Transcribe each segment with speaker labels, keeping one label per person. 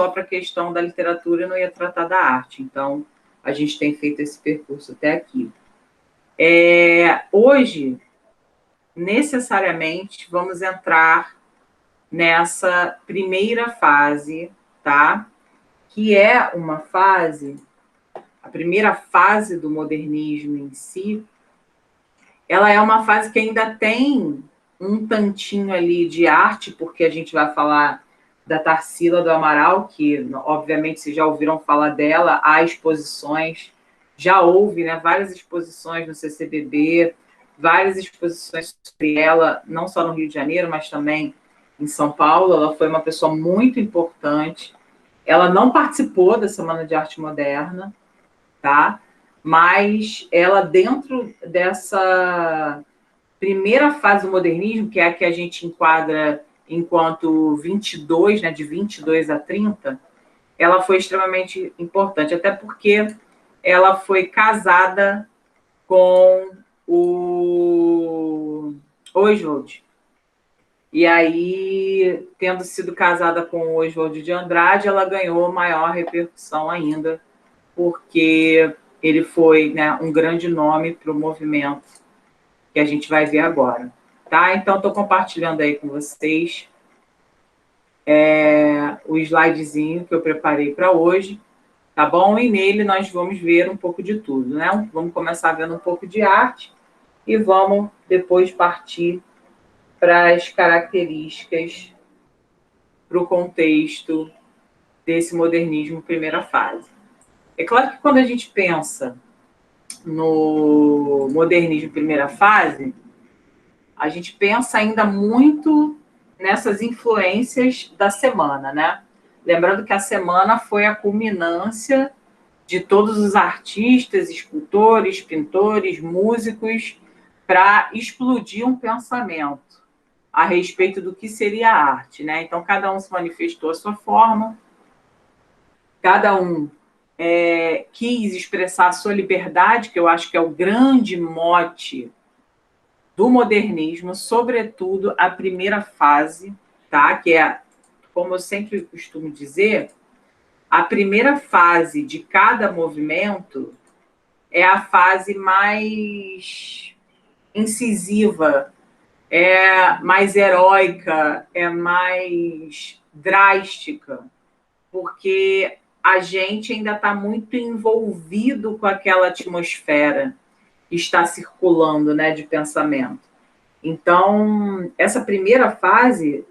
Speaker 1: só para a questão da literatura e não ia tratar da arte. Então, a gente tem feito esse percurso até aqui. Hoje, necessariamente, vamos entrar nessa primeira fase, tá? Que é uma fase, a primeira fase do modernismo em si, ela é uma fase que ainda tem um tantinho ali de arte, porque a gente vai falar da Tarsila do Amaral, que, obviamente, vocês já ouviram falar dela, há exposições, já houve, né, várias exposições no CCBB, várias exposições sobre ela, não só no Rio de Janeiro, mas também em São Paulo. Ela foi uma pessoa muito importante. Ela não participou da Semana de Arte Moderna, tá? Mas ela, dentro dessa primeira fase do modernismo, que é a que a gente enquadra enquanto 22, né, de 22 a 30, ela foi extremamente importante, até porque ela foi casada com o Oswald. E aí, tendo sido casada com o Oswald de Andrade, ela ganhou maior repercussão ainda, porque ele foi, né, um grande nome para o movimento que a gente vai ver agora. Tá? Então, estou compartilhando aí com vocês o slidezinho que eu preparei para hoje, tá bom? E nele nós vamos ver um pouco de tudo, né? Vamos começar vendo um pouco de arte e vamos depois partir para as características, para o contexto desse modernismo primeira fase. É claro que quando a gente pensa no modernismo primeira fase, a gente pensa ainda muito nessas influências da semana, né? Lembrando que a semana foi a culminância de todos os artistas, escultores, pintores, músicos, para explodir um pensamento a respeito do que seria a arte, né? Então, cada um se manifestou à sua forma, cada um quis expressar a sua liberdade, que eu acho que é o grande mote do modernismo, sobretudo a primeira fase, tá? Que é, como eu sempre costumo dizer, a primeira fase de cada movimento é a fase mais incisiva, é mais heróica, é mais drástica, porque a gente ainda está muito envolvido com aquela atmosfera que está circulando, né, de pensamento. Então, essa primeira fase,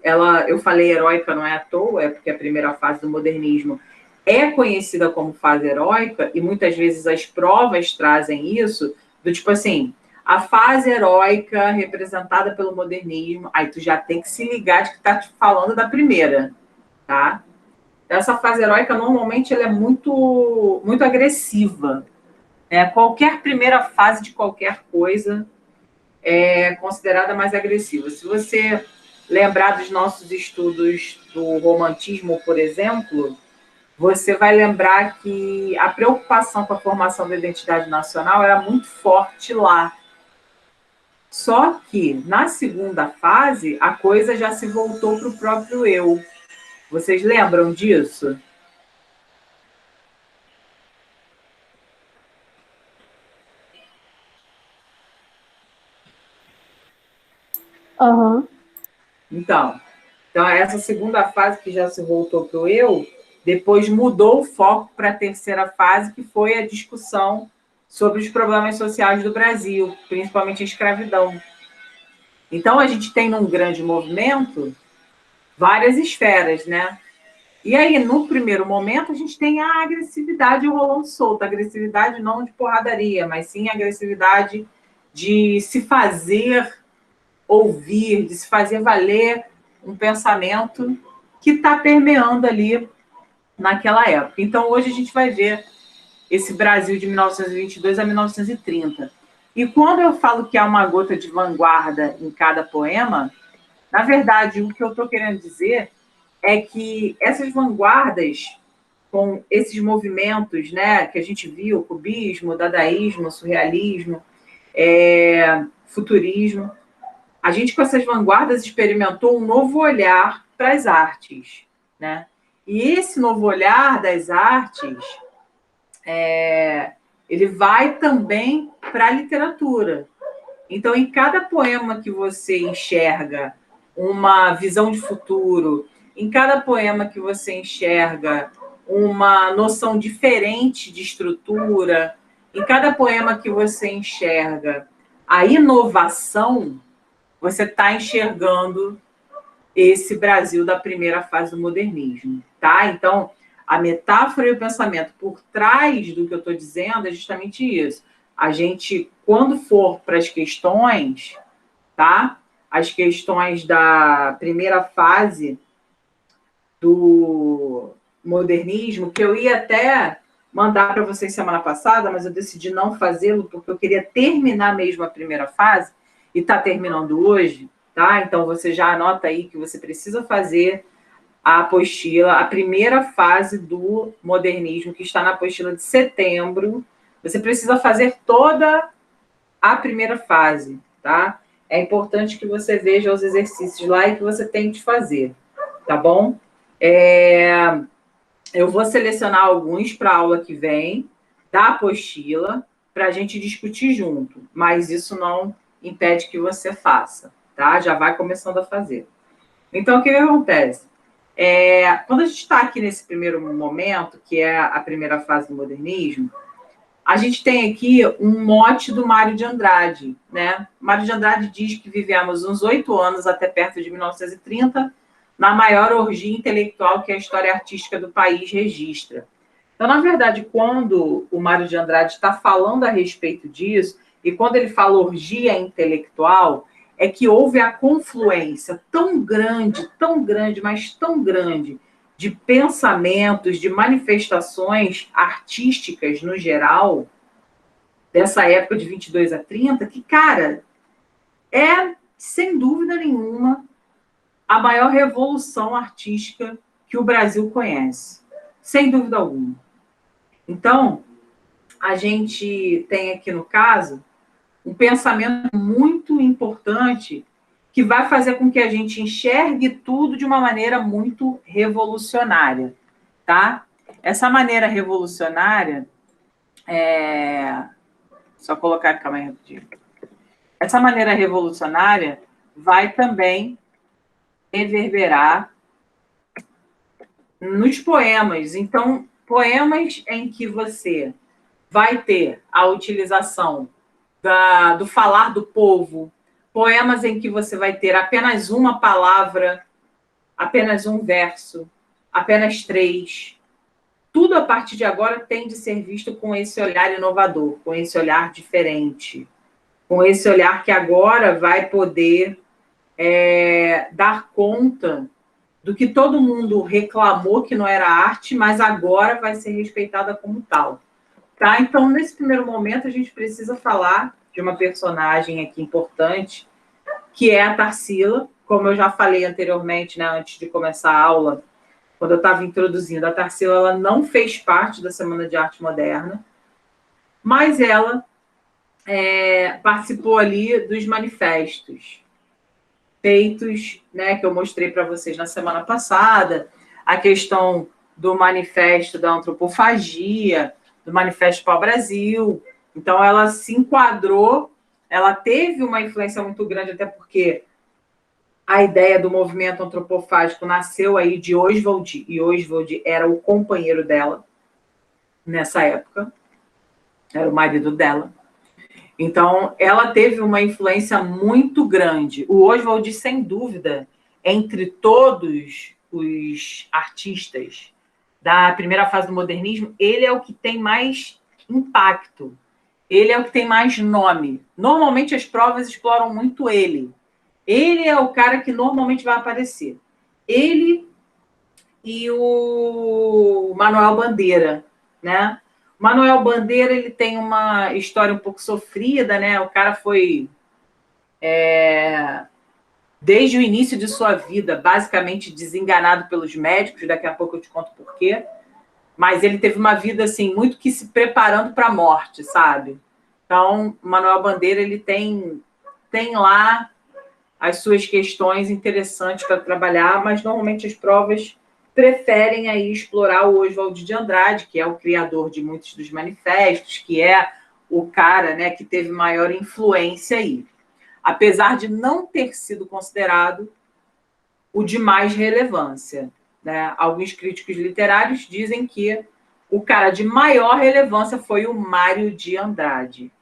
Speaker 1: eu falei heróica não é à toa, é porque a primeira fase do modernismo é conhecida como fase heróica, e muitas vezes as provas trazem isso, do tipo assim, a fase heróica representada pelo modernismo, aí tu já tem que se ligar de que está te falando da primeira, tá? Essa fase heróica, normalmente, ela é muito, muito agressiva, né? Qualquer primeira fase de qualquer coisa é considerada mais agressiva. Se você lembrar dos nossos estudos do romantismo, por exemplo, você vai lembrar que a preocupação com a formação da identidade nacional era muito forte lá. Só que, na segunda fase, a coisa já se voltou para o próprio eu. Vocês lembram disso?
Speaker 2: Aham.
Speaker 1: Então, essa segunda fase que já se voltou para o eu, depois mudou o foco para a terceira fase, que foi a discussão sobre os problemas sociais do Brasil, principalmente a escravidão. Então, a gente tem num grande movimento várias esferas, né? E aí, no primeiro momento, a gente tem a agressividade rolando solta. Agressividade não de porradaria, mas sim a agressividade de se fazer ouvir, de se fazer valer um pensamento que está permeando ali naquela época. Então, hoje a gente vai ver esse Brasil de 1922 a 1930. E quando eu falo que há uma gota de vanguarda em cada poema, na verdade, o que eu estou querendo dizer é que essas vanguardas, com esses movimentos, né, que a gente viu, cubismo, dadaísmo, surrealismo, futurismo, a gente, com essas vanguardas, experimentou um novo olhar para as artes, né? E esse novo olhar das artes, ele vai também para a literatura. Então, em cada poema que você enxerga uma visão de futuro, em cada poema que você enxerga uma noção diferente de estrutura, em cada poema que você enxerga a inovação, você está enxergando esse Brasil da primeira fase do modernismo, tá? Então, a metáfora e o pensamento por trás do que eu estou dizendo é justamente isso. A gente, quando for para as questões, tá? As questões da primeira fase do modernismo, que eu ia até mandar para vocês semana passada, mas eu decidi não fazê-lo porque eu queria terminar mesmo a primeira fase, e está terminando hoje, tá? Então você já anota aí que você precisa fazer a apostila, a primeira fase do modernismo, que está na apostila de setembro. Você precisa fazer toda a primeira fase, tá? É importante que você veja os exercícios lá e que você tente fazer, tá bom? Eu vou selecionar alguns para a aula que vem, da apostila, para a gente discutir junto, mas isso não impede que você faça, tá? Já vai começando a fazer. Então, o que acontece? Quando a gente está aqui nesse primeiro momento, que é a primeira fase do modernismo, a gente tem aqui um mote do Mário de Andrade, né? Mário de Andrade diz que vivemos uns 8 anos, até perto de 1930, na maior orgia intelectual que a história artística do país registra. Então, na verdade, quando o Mário de Andrade está falando a respeito disso, e quando ele fala orgia intelectual, é que houve a confluência tão grande, mas tão grande, de pensamentos, de manifestações artísticas no geral, dessa época de 22 a 30, que, cara, sem dúvida nenhuma, a maior revolução artística que o Brasil conhece. Sem dúvida alguma. Então, a gente tem aqui, no caso, um pensamento muito importante que vai fazer com que a gente enxergue tudo de uma maneira muito revolucionária, tá? Essa maneira revolucionária só colocar, calma aí rapidinho. Essa maneira revolucionária vai também reverberar nos poemas. Então, poemas em que você vai ter a utilização do falar do povo, poemas em que você vai ter apenas uma palavra, apenas um verso, apenas 3. Tudo a partir de agora tem de ser visto com esse olhar inovador, com esse olhar diferente, com esse olhar que agora vai poder dar conta do que todo mundo reclamou que não era arte, mas agora vai ser respeitada como tal. Tá? Então, nesse primeiro momento, a gente precisa falar de uma personagem aqui importante, que é a Tarsila. Como eu já falei anteriormente, né, antes de começar a aula, quando eu estava introduzindo, a Tarsila ela não fez parte da Semana de Arte Moderna, mas ela participou ali dos manifestos feitos, né, que eu mostrei para vocês na semana passada, a questão do manifesto da antropofagia, do manifesto para o Brasil. Então, ela se enquadrou, ela teve uma influência muito grande, até porque a ideia do movimento antropofágico nasceu aí de Oswald, e Oswald era o companheiro dela nessa época, era o marido dela. Então, ela teve uma influência muito grande. O Oswald, sem dúvida, entre todos os artistas da primeira fase do modernismo, ele é o que tem mais impacto. Ele é o que tem mais nome. Normalmente, as provas exploram muito ele. Ele é o cara que normalmente vai aparecer. Ele e o Manuel Bandeira, né? Manuel Bandeira, ele tem uma história um pouco sofrida, né? O cara foi, desde o início de sua vida, basicamente desenganado pelos médicos, daqui a pouco eu te conto por quê, mas ele teve uma vida, assim, muito que se preparando para a morte, sabe? Então, Manuel Bandeira, ele tem lá as suas questões interessantes para trabalhar, mas normalmente as provas preferem aí explorar o Oswald de Andrade, que é o criador de muitos dos manifestos, que é o cara, né, que teve maior influência aí. Apesar de não ter sido considerado o de mais relevância, né? Alguns críticos literários dizem que o cara de maior relevância foi o Mário de Andrade.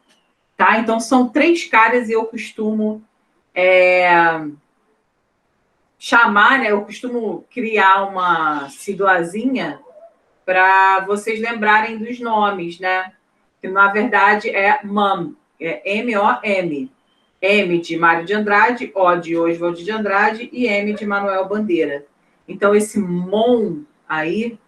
Speaker 1: Tá? Então, são 3 caras e eu costumo chamar, né? Eu costumo criar uma siglazinha para vocês lembrarem dos nomes, né? Que, na verdade, é MAM, é M-O-M. M de Mário de Andrade, O de Oswald de Andrade e M de Manuel Bandeira. Então, esse MON aí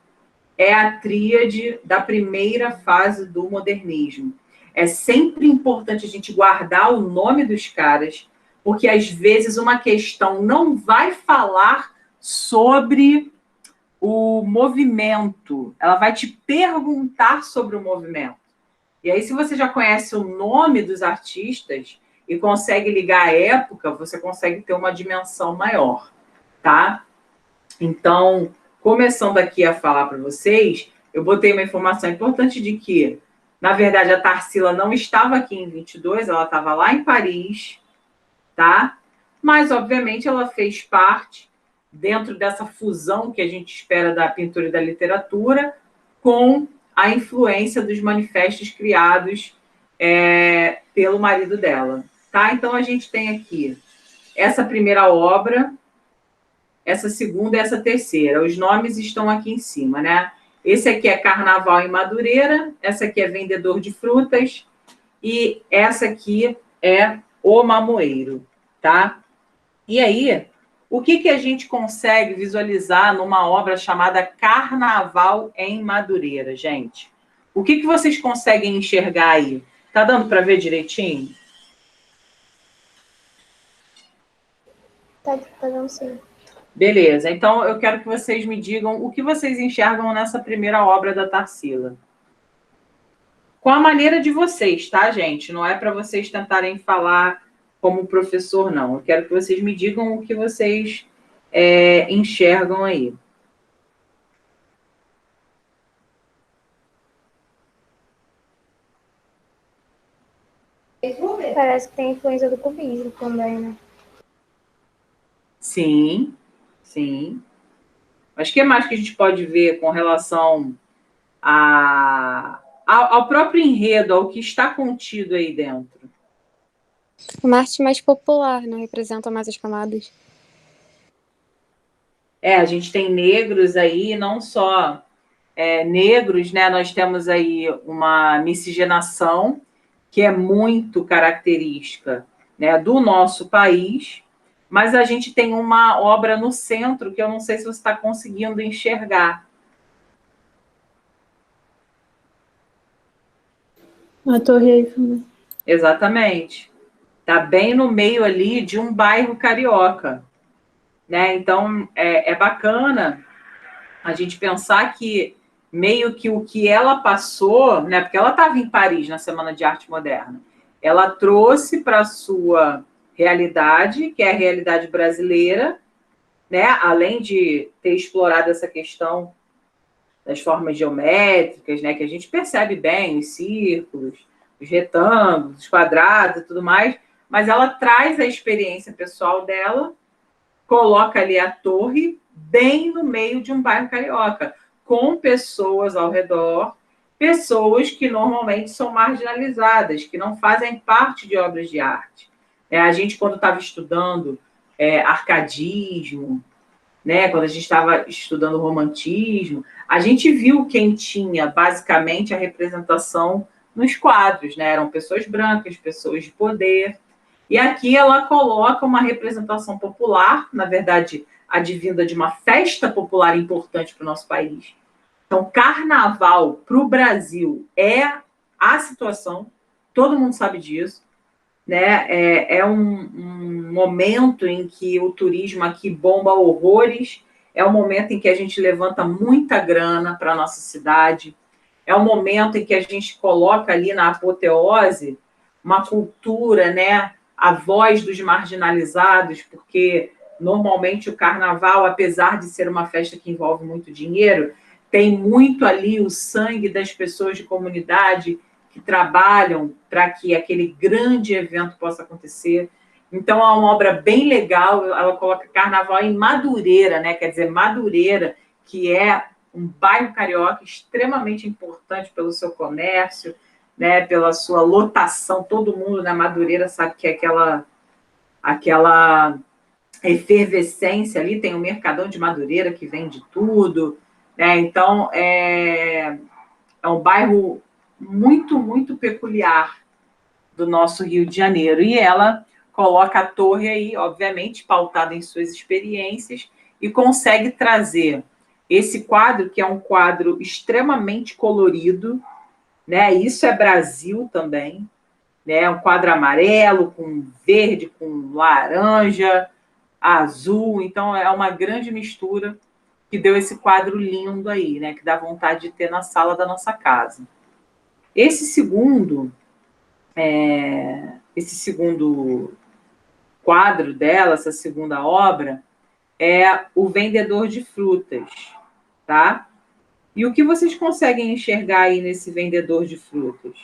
Speaker 1: é a tríade da primeira fase do modernismo. É sempre importante a gente guardar o nome dos caras, porque às vezes uma questão não vai falar sobre o movimento, ela vai te perguntar sobre o movimento. E aí, se você já conhece o nome dos artistas e consegue ligar a época, você consegue ter uma dimensão maior, tá? Então, começando aqui a falar para vocês, eu botei uma informação importante de que, na verdade, a Tarsila não estava aqui em 22, ela estava lá em Paris, tá? Mas, obviamente, ela fez parte dentro dessa fusão que a gente espera da pintura e da literatura com a influência dos manifestos criados pelo marido dela, tá? Então, a gente tem aqui essa primeira obra, essa segunda e essa terceira. Os nomes estão aqui em cima, né? Esse aqui é Carnaval em Madureira, essa aqui é Vendedor de Frutas e essa aqui é O Mamoeiro, tá? E aí, o que a gente consegue visualizar numa obra chamada Carnaval em Madureira, gente? O que vocês conseguem enxergar aí? Tá dando para ver direitinho?
Speaker 2: Tá dando sim.
Speaker 1: Beleza, então eu quero que vocês me digam o que vocês enxergam nessa primeira obra da Tarsila. Com a maneira de vocês, tá, gente? Não é para vocês tentarem falar como professor, não. Eu quero que vocês me digam o que vocês enxergam aí.
Speaker 2: Parece que tem influência do cubismo também, né?
Speaker 1: Sim, sim. Mas o que mais que a gente pode ver com relação ao próprio enredo, ao que está contido aí dentro?
Speaker 3: Uma arte mais popular, não representa mais as camadas.
Speaker 1: A gente tem negros aí, não só negros, né? Nós temos aí uma miscigenação que é muito característica, né, do nosso país, mas a gente tem uma obra no centro que eu não sei se você está conseguindo enxergar.
Speaker 2: A Torre Eiffel, né?
Speaker 1: Exatamente. Está bem no meio ali de um bairro carioca, né? Então, é bacana a gente pensar que meio que o que ela passou, né? Porque ela estava em Paris na Semana de Arte Moderna, ela trouxe para a sua realidade, que é a realidade brasileira, né? Além de ter explorado essa questão das formas geométricas, né? Que a gente percebe bem, os círculos, os retângulos, os quadrados e tudo mais, mas ela traz a experiência pessoal dela, coloca ali a torre bem no meio de um bairro carioca, com pessoas ao redor, pessoas que normalmente são marginalizadas, que não fazem parte de obras de arte. A gente, quando estava estudando arcadismo, né, quando a gente estava estudando romantismo, a gente viu quem tinha, basicamente, a representação nos quadros, né? Eram pessoas brancas, pessoas de poder. E aqui ela coloca uma representação popular, na verdade, advinda de uma festa popular importante para o nosso país. Então, carnaval para o Brasil é a situação, todo mundo sabe disso, né? É um momento em que o turismo aqui bomba horrores, é um momento em que a gente levanta muita grana para a nossa cidade, é um momento em que a gente coloca ali na apoteose uma cultura, né? A voz dos marginalizados, porque Normalmente o carnaval, apesar de ser uma festa que envolve muito dinheiro, tem muito ali o sangue das pessoas de comunidade que trabalham para que aquele grande evento possa acontecer. Então, é uma obra bem legal, ela coloca carnaval em Madureira, né? Quer dizer, Madureira, que é um bairro carioca extremamente importante pelo seu comércio, né? Pela sua lotação, todo mundo na Madureira sabe que é aquela efervescência ali, tem o Mercadão de Madureira que vende tudo, né? Então, é um bairro muito, muito peculiar do nosso Rio de Janeiro. E ela coloca a torre aí, obviamente, pautada em suas experiências, e consegue trazer esse quadro, que é um quadro extremamente colorido, né? Isso é Brasil também, né? Um quadro amarelo, com verde, com laranja, azul. Então, é uma grande mistura que deu esse quadro lindo aí, né? Que dá vontade de ter na sala da nossa casa. Esse segundo quadro dela, essa segunda obra, é O Vendedor de Frutas, tá? E o que vocês conseguem enxergar aí nesse vendedor de frutas?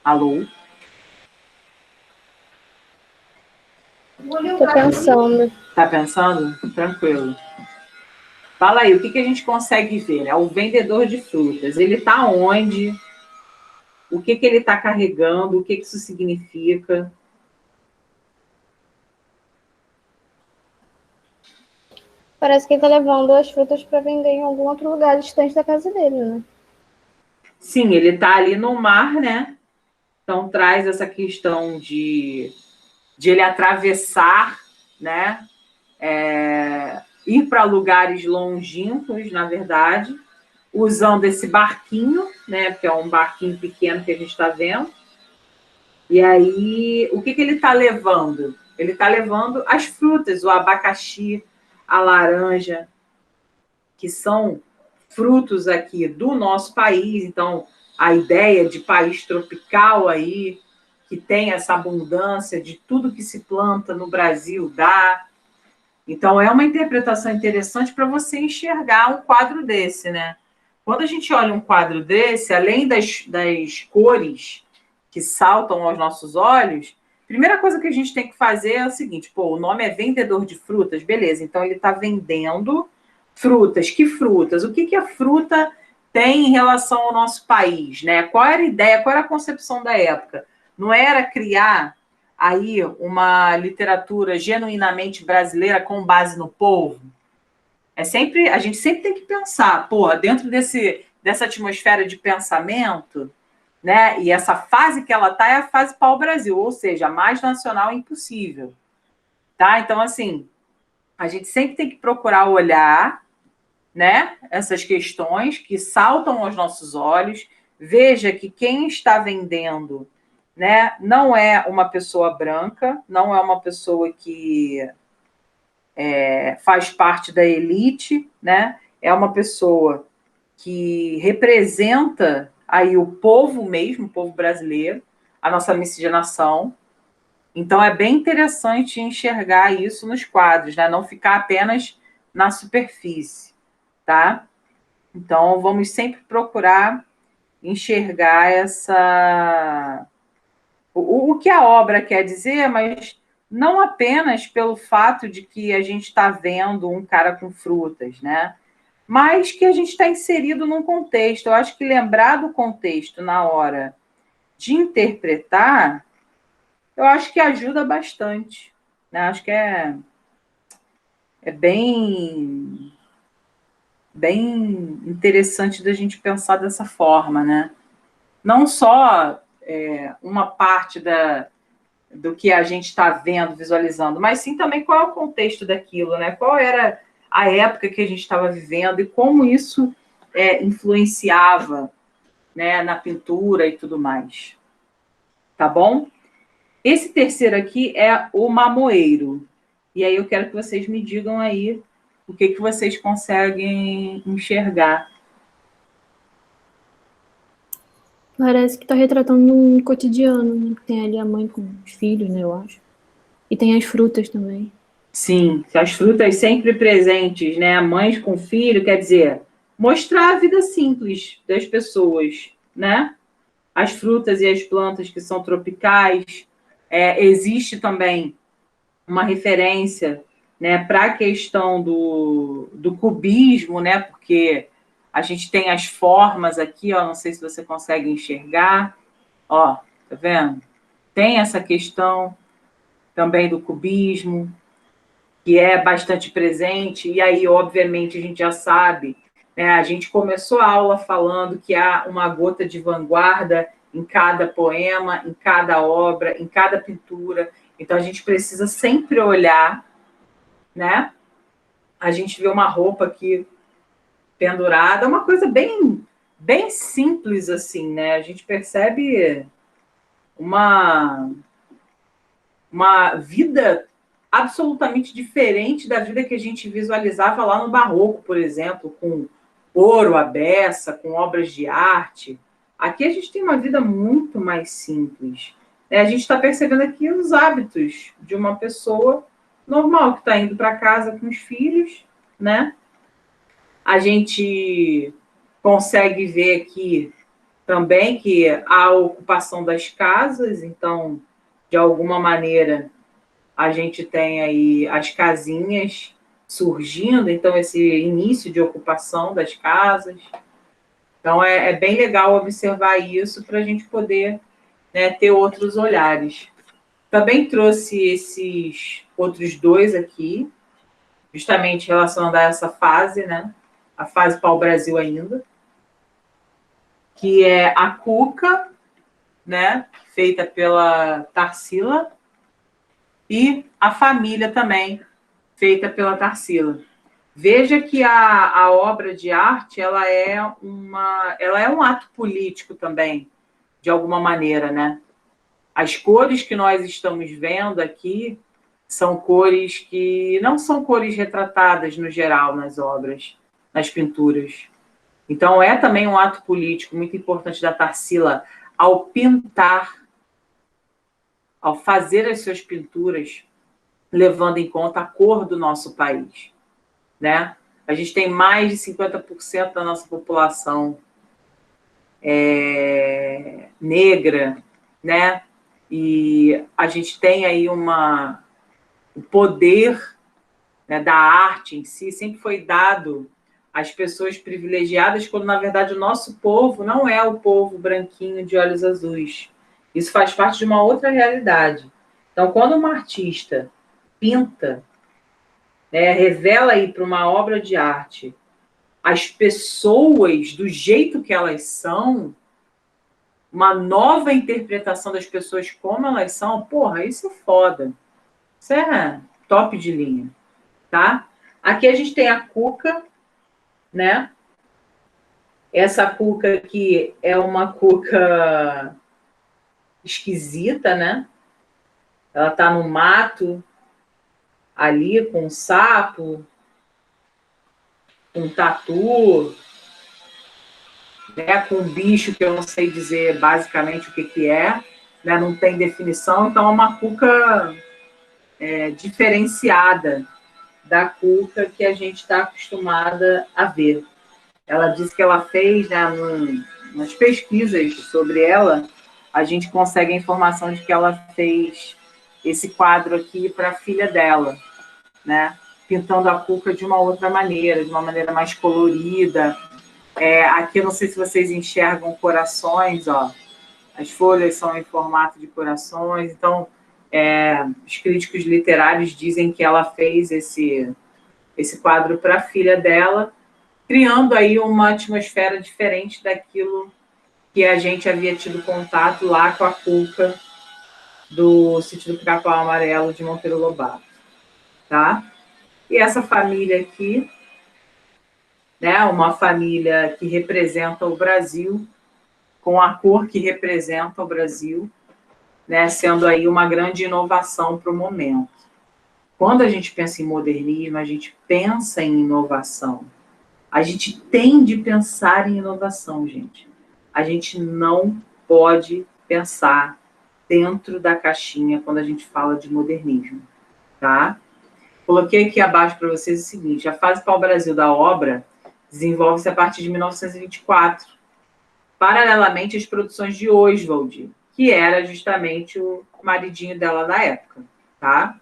Speaker 1: Alô?
Speaker 2: Tô pensando.
Speaker 1: Tá pensando? Tranquilo. Fala aí, o que a gente consegue ver? É o vendedor de frutas. Ele está onde? O que ele está carregando? O que isso significa?
Speaker 2: Parece que ele tá levando as frutas para vender em algum outro lugar distante da casa dele, né?
Speaker 1: Sim, ele está ali no mar, né? Então traz essa questão de ele atravessar, né? Ir para lugares longínquos, na verdade, usando esse barquinho, né? Porque é um barquinho pequeno que a gente está vendo. E aí, o que ele está levando? Ele está levando as frutas, o abacaxi, a laranja, que são frutos aqui do nosso país. Então, a ideia de país tropical aí, que tem essa abundância de tudo que se planta no Brasil, dá. Então, é uma interpretação interessante para você enxergar um quadro desse, né? Quando a gente olha um quadro desse, além das cores que saltam aos nossos olhos, a primeira coisa que a gente tem que fazer é o seguinte: pô, o nome é vendedor de frutas, beleza, então ele está vendendo frutas. Que frutas? O que a fruta tem em relação ao nosso país, né? Qual era a ideia, qual era a concepção da época? Não era criar aí uma literatura genuinamente brasileira com base no povo? A gente sempre tem que pensar, pô, dentro dessa atmosfera de pensamento, né? E essa fase que ela está é a fase pau-brasil, ou seja, mais nacional impossível, tá? Então, assim, a gente sempre tem que procurar olhar, né, essas questões que saltam aos nossos olhos. Veja que quem está vendendo, né, não é uma pessoa branca, não é uma pessoa que faz parte da elite, né? É uma pessoa que representa aí o povo mesmo, o povo brasileiro, a nossa miscigenação. Então é bem interessante enxergar isso nos quadros, né? Não ficar apenas na superfície, tá? Então vamos sempre procurar enxergar o que a obra quer dizer, mas não apenas pelo fato de que a gente está vendo um cara com frutas, né? Mas que a gente está inserido num contexto. Eu acho que lembrar do contexto na hora de interpretar, eu acho que ajuda bastante, né? Acho que é bem interessante da gente pensar dessa forma, né? Não só uma parte do que a gente está vendo, visualizando, mas sim também qual é o contexto daquilo, né? Qual era a época que a gente estava vivendo e como isso influenciava, né, na pintura e tudo mais. Tá bom? Esse terceiro aqui é o mamoeiro. E aí eu quero que vocês me digam aí o que vocês conseguem enxergar.
Speaker 4: Parece que tá retratando um cotidiano, né? Tem ali a mãe com os filhos, né, eu acho. E tem as frutas também.
Speaker 1: Sim, as frutas sempre presentes, né? Mães com filho, quer dizer, mostrar a vida simples das pessoas, né? As frutas e as plantas que são tropicais. Existe também uma referência, né, para a questão do cubismo, né? Porque a gente tem as formas aqui, ó, não sei se você consegue enxergar, ó, tá vendo? Tem essa questão também do cubismo, que é bastante presente, e aí, obviamente, a gente já sabe, né, a gente começou a aula falando que há uma gota de vanguarda em cada poema, em cada obra, em cada pintura, então a gente precisa sempre olhar, né? A gente vê uma roupa aqui pendurada, uma coisa bem, bem simples, assim, né? A gente percebe uma vida absolutamente diferente da vida que a gente visualizava lá no Barroco, por exemplo, com ouro à beça, com obras de arte. Aqui a gente tem uma vida muito mais simples. A gente está percebendo aqui os hábitos de uma pessoa normal, que está indo para casa com os filhos, né? A gente consegue ver aqui também que há a ocupação das casas, então, de alguma maneira, a gente tem aí as casinhas surgindo, então esse início de ocupação das casas. Então é bem legal observar isso para a gente poder, né, ter outros olhares. Também trouxe esses outros dois aqui, justamente relacionando a essa fase, né, a fase pau-brasil ainda, que é a Cuca, né, feita pela Tarsila, e a Família também, feita pela Tarsila. Veja que a obra de arte ela é um ato político também, de alguma maneira, né? As cores que nós estamos vendo aqui são cores que não são cores retratadas no geral nas obras, nas pinturas. Então é também um ato político muito importante da Tarsila ao pintar, ao fazer as suas pinturas, levando em conta a cor do nosso país, né? A gente tem mais de 50% da nossa população negra, né? E a gente tem aí o poder, né, da arte em si sempre foi dado às pessoas privilegiadas, quando, na verdade, o nosso povo não é o povo branquinho de olhos azuis. Isso faz parte de uma outra realidade. Então, quando uma artista pinta, né, revela aí para uma obra de arte as pessoas do jeito que elas são, uma nova interpretação das pessoas como elas são, porra, isso é foda. Isso é top de linha, tá? Aqui a gente tem a Cuca, né? Essa Cuca aqui é uma Cuca esquisita, né? Ela tá no mato, ali com um sapo, um tatu, né, com um bicho que eu não sei dizer basicamente o que é, né, não tem definição, então é uma Cuca diferenciada da Cuca que a gente está acostumada a ver. Ela disse que ela fez, né, nas pesquisas sobre ela, a gente consegue a informação de que ela fez esse quadro aqui para a filha dela, né, pintando a Cuca de uma outra maneira, de uma maneira mais colorida. Aqui eu não sei se vocês enxergam corações, ó. As folhas são em formato de corações, então os críticos literários dizem que ela fez esse quadro para a filha dela, criando aí uma atmosfera diferente daquilo que a gente havia tido contato lá com a Cuca do Sítio do Pica-Pau Amarelo de Monteiro Lobato, tá? E essa família aqui, né, uma família que representa o Brasil, com a cor que representa o Brasil, né, sendo aí uma grande inovação para o momento. Quando a gente pensa em modernismo, a gente pensa em inovação. A gente tem de pensar em inovação, gente. A gente não pode pensar dentro da caixinha quando a gente fala de modernismo, tá? Coloquei aqui abaixo para vocês o seguinte: a fase pau-brasil da obra desenvolve-se a partir de 1924, paralelamente às produções de Oswald, que era justamente o maridinho dela na época, tá?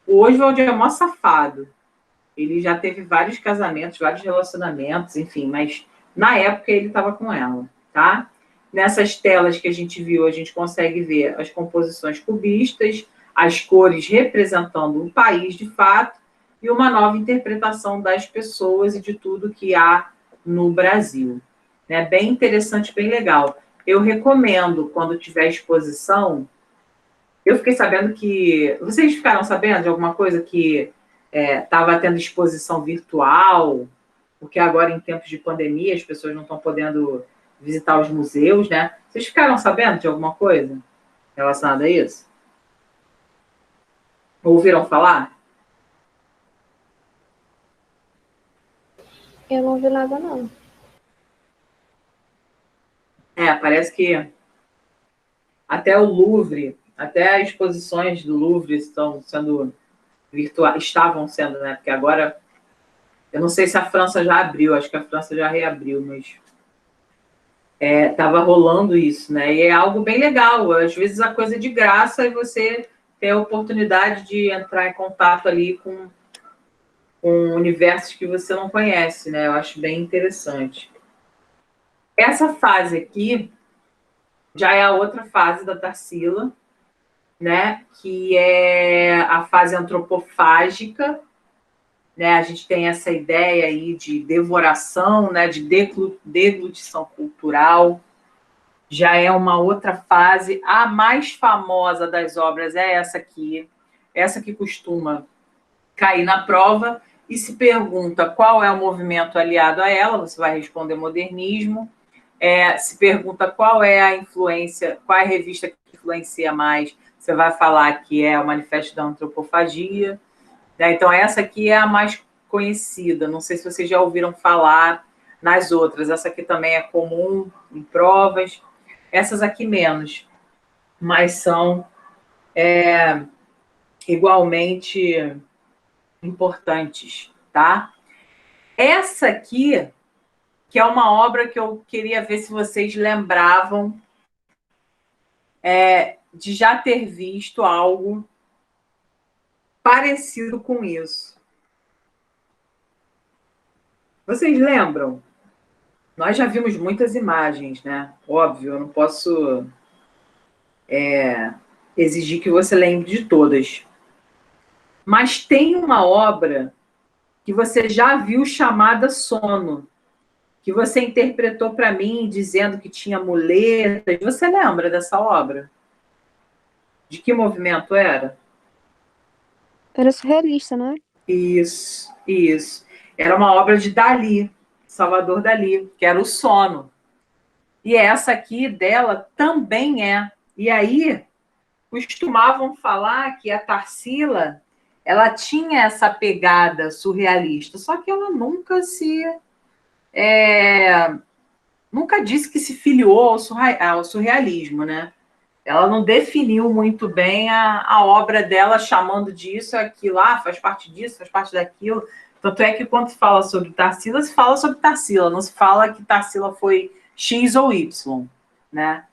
Speaker 1: O Oswald é mó safado. Ele já teve vários casamentos, vários relacionamentos, enfim, mas na época ele estava com ela, tá? Nessas telas que a gente viu, a gente consegue ver as composições cubistas, as cores representando o país de fato, e uma nova interpretação das pessoas e de tudo que há no Brasil. Né? Bem interessante, bem legal. Eu recomendo, quando tiver exposição, eu fiquei sabendo que... Vocês ficaram sabendo de alguma coisa que estava tendo exposição virtual, porque agora, em tempos de pandemia, as pessoas não estão podendo visitar os museus, né? Vocês ficaram sabendo de alguma coisa relacionada a isso? Ouviram falar?
Speaker 2: Eu não vi nada, não.
Speaker 1: Parece que até o Louvre, até as exposições do Louvre estão sendo virtuais, estavam sendo, né? Porque agora, eu não sei se a França já abriu, acho que a França já reabriu, mas estava rolando isso, né? E é algo bem legal. Às vezes a coisa é de graça e você tem a oportunidade de entrar em contato ali com universos que você não conhece, né? Eu acho bem interessante. Essa fase aqui já é a outra fase da Tarsila, né? Que é a fase antropofágica, né? A gente tem essa ideia aí de devoração, né? De deglutição cultural. Já é uma outra fase. A mais famosa das obras é essa aqui, essa que costuma cair na prova, e se pergunta qual é o movimento aliado a ela, você vai responder modernismo. Se pergunta qual é a influência, qual é a revista que influencia mais, você vai falar que é o Manifesto da Antropofagia. Né? Então, essa aqui é a mais conhecida. Não sei se vocês já ouviram falar nas outras. Essa aqui também é comum em provas. Essas aqui menos, mas são igualmente importantes, tá? Essa aqui, que é uma obra que eu queria ver se vocês lembravam de já ter visto algo parecido com isso. Vocês lembram? Nós já vimos muitas imagens, né? Óbvio, eu não posso exigir que você lembre de todas. Mas tem uma obra que você já viu chamada Sono, que você interpretou para mim dizendo que tinha muletas. Você lembra dessa obra? De que movimento era?
Speaker 3: Era surrealista, não é?
Speaker 1: Isso, isso. Era uma obra de Dalí, Salvador Dalí, que era o Sono. E essa aqui dela também é. E aí, costumavam falar que a Tarsila, ela tinha essa pegada surrealista, só que ela nunca nunca disse que se filiou ao surrealismo, né? Ela não definiu muito bem a obra dela, chamando disso, aquilo, faz parte disso, faz parte daquilo. Tanto é que quando se fala sobre Tarsila, se fala sobre Tarsila, não se fala que Tarsila foi X ou Y, né?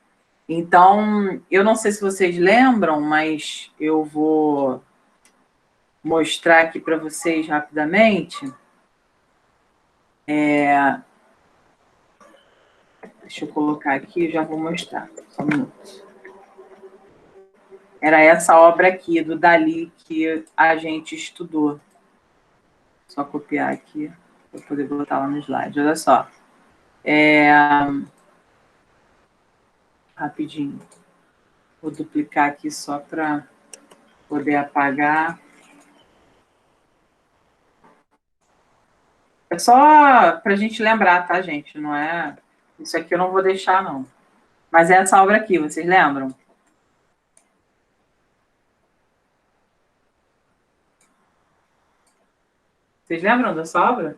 Speaker 1: Então, eu não sei se vocês lembram, mas eu vou mostrar aqui para vocês rapidamente. Deixa eu colocar aqui, já vou mostrar. Só um minuto. Era essa obra aqui, do Dalí, que a gente estudou. Só copiar aqui, para poder botar lá no slide. Olha só. rapidinho. Vou duplicar aqui só para poder apagar. É só para a gente lembrar, tá, gente? Não é... Isso aqui eu não vou deixar, não. Mas é essa obra aqui, vocês lembram? Vocês lembram dessa obra?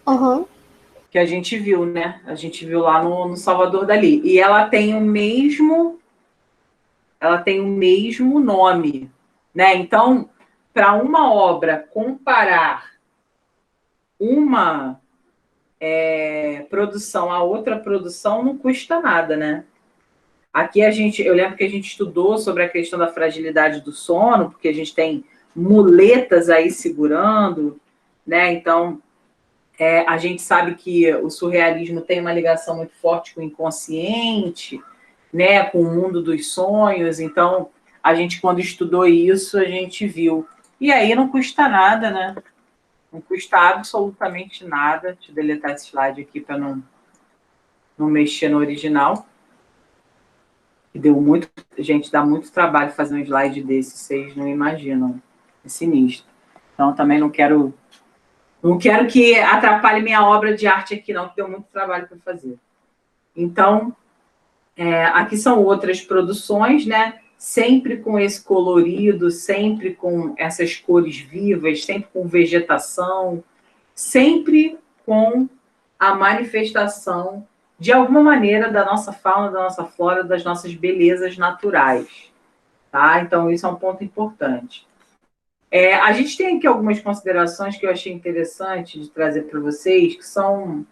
Speaker 2: Aham.
Speaker 1: Que a gente viu, né? A gente viu lá no Salvador Dalí. E ela tem o mesmo nome, né? Então, para uma obra comparar uma produção a outra produção não custa nada, né? Aqui eu lembro que a gente estudou sobre a questão da fragilidade do sono, porque a gente tem muletas aí segurando, né? Então, a gente sabe que o surrealismo tem uma ligação muito forte com o inconsciente, né? Com o mundo dos sonhos. Então, a gente, quando estudou isso, a gente viu. E aí não custa nada, né? Não custa absolutamente nada. Deixa eu deletar esse slide aqui para não mexer no original. Deu muito... Gente, dá muito trabalho fazer um slide desse, vocês não imaginam. É sinistro. Então, também não quero que atrapalhe minha obra de arte aqui, não, que deu muito trabalho para fazer. Então, aqui são outras produções, né? Sempre com esse colorido, sempre com essas cores vivas, sempre com vegetação, sempre com a manifestação, de alguma maneira, da nossa fauna, da nossa flora, das nossas belezas naturais. Tá? Então, isso é um ponto importante. A gente tem aqui algumas considerações que eu achei interessante de trazer para vocês, que são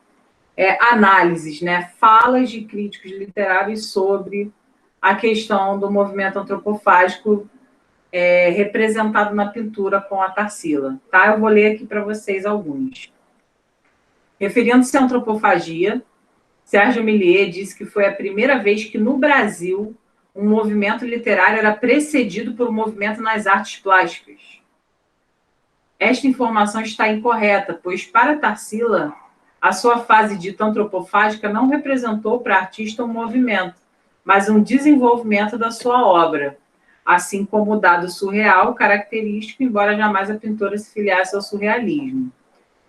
Speaker 1: análises, né? Falas de críticos literários sobre a questão do movimento antropofágico representado na pintura com a Tarsila. Tá? Eu vou ler aqui para vocês alguns. Referindo-se à antropofagia, Sérgio Milliet disse que foi a primeira vez que, no Brasil, um movimento literário era precedido por um movimento nas artes plásticas. Esta informação está incorreta, pois, para Tarsila, a sua fase dita antropofágica não representou para a artista um movimento, mas um desenvolvimento da sua obra, assim como o dado surreal característico, embora jamais a pintora se filiasse ao surrealismo.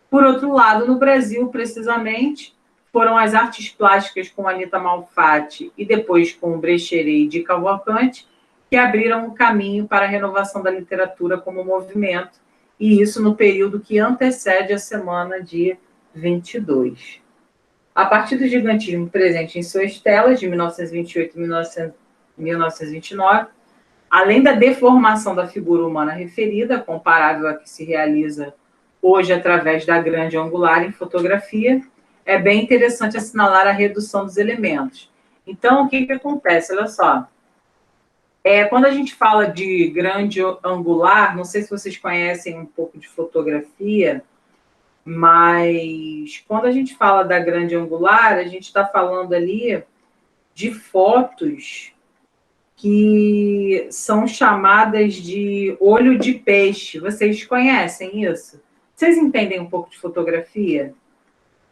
Speaker 1: Por outro lado, no Brasil, precisamente, foram as artes plásticas com Anita Malfatti e depois com Brecheret e de Cavalcante que abriram o caminho para a renovação da literatura como movimento, e isso no período que antecede a Semana de 22. A partir do gigantismo presente em suas telas, de 1928 e 1929, além da deformação da figura humana referida, comparável à que se realiza hoje através da grande angular em fotografia, é bem interessante assinalar a redução dos elementos. Então, o que acontece? Olha só. Quando a gente fala de grande angular, não sei se vocês conhecem um pouco de fotografia, mas quando a gente fala da grande angular, a gente está falando ali de fotos que são chamadas de olho de peixe. Vocês conhecem isso? Vocês entendem um pouco de fotografia?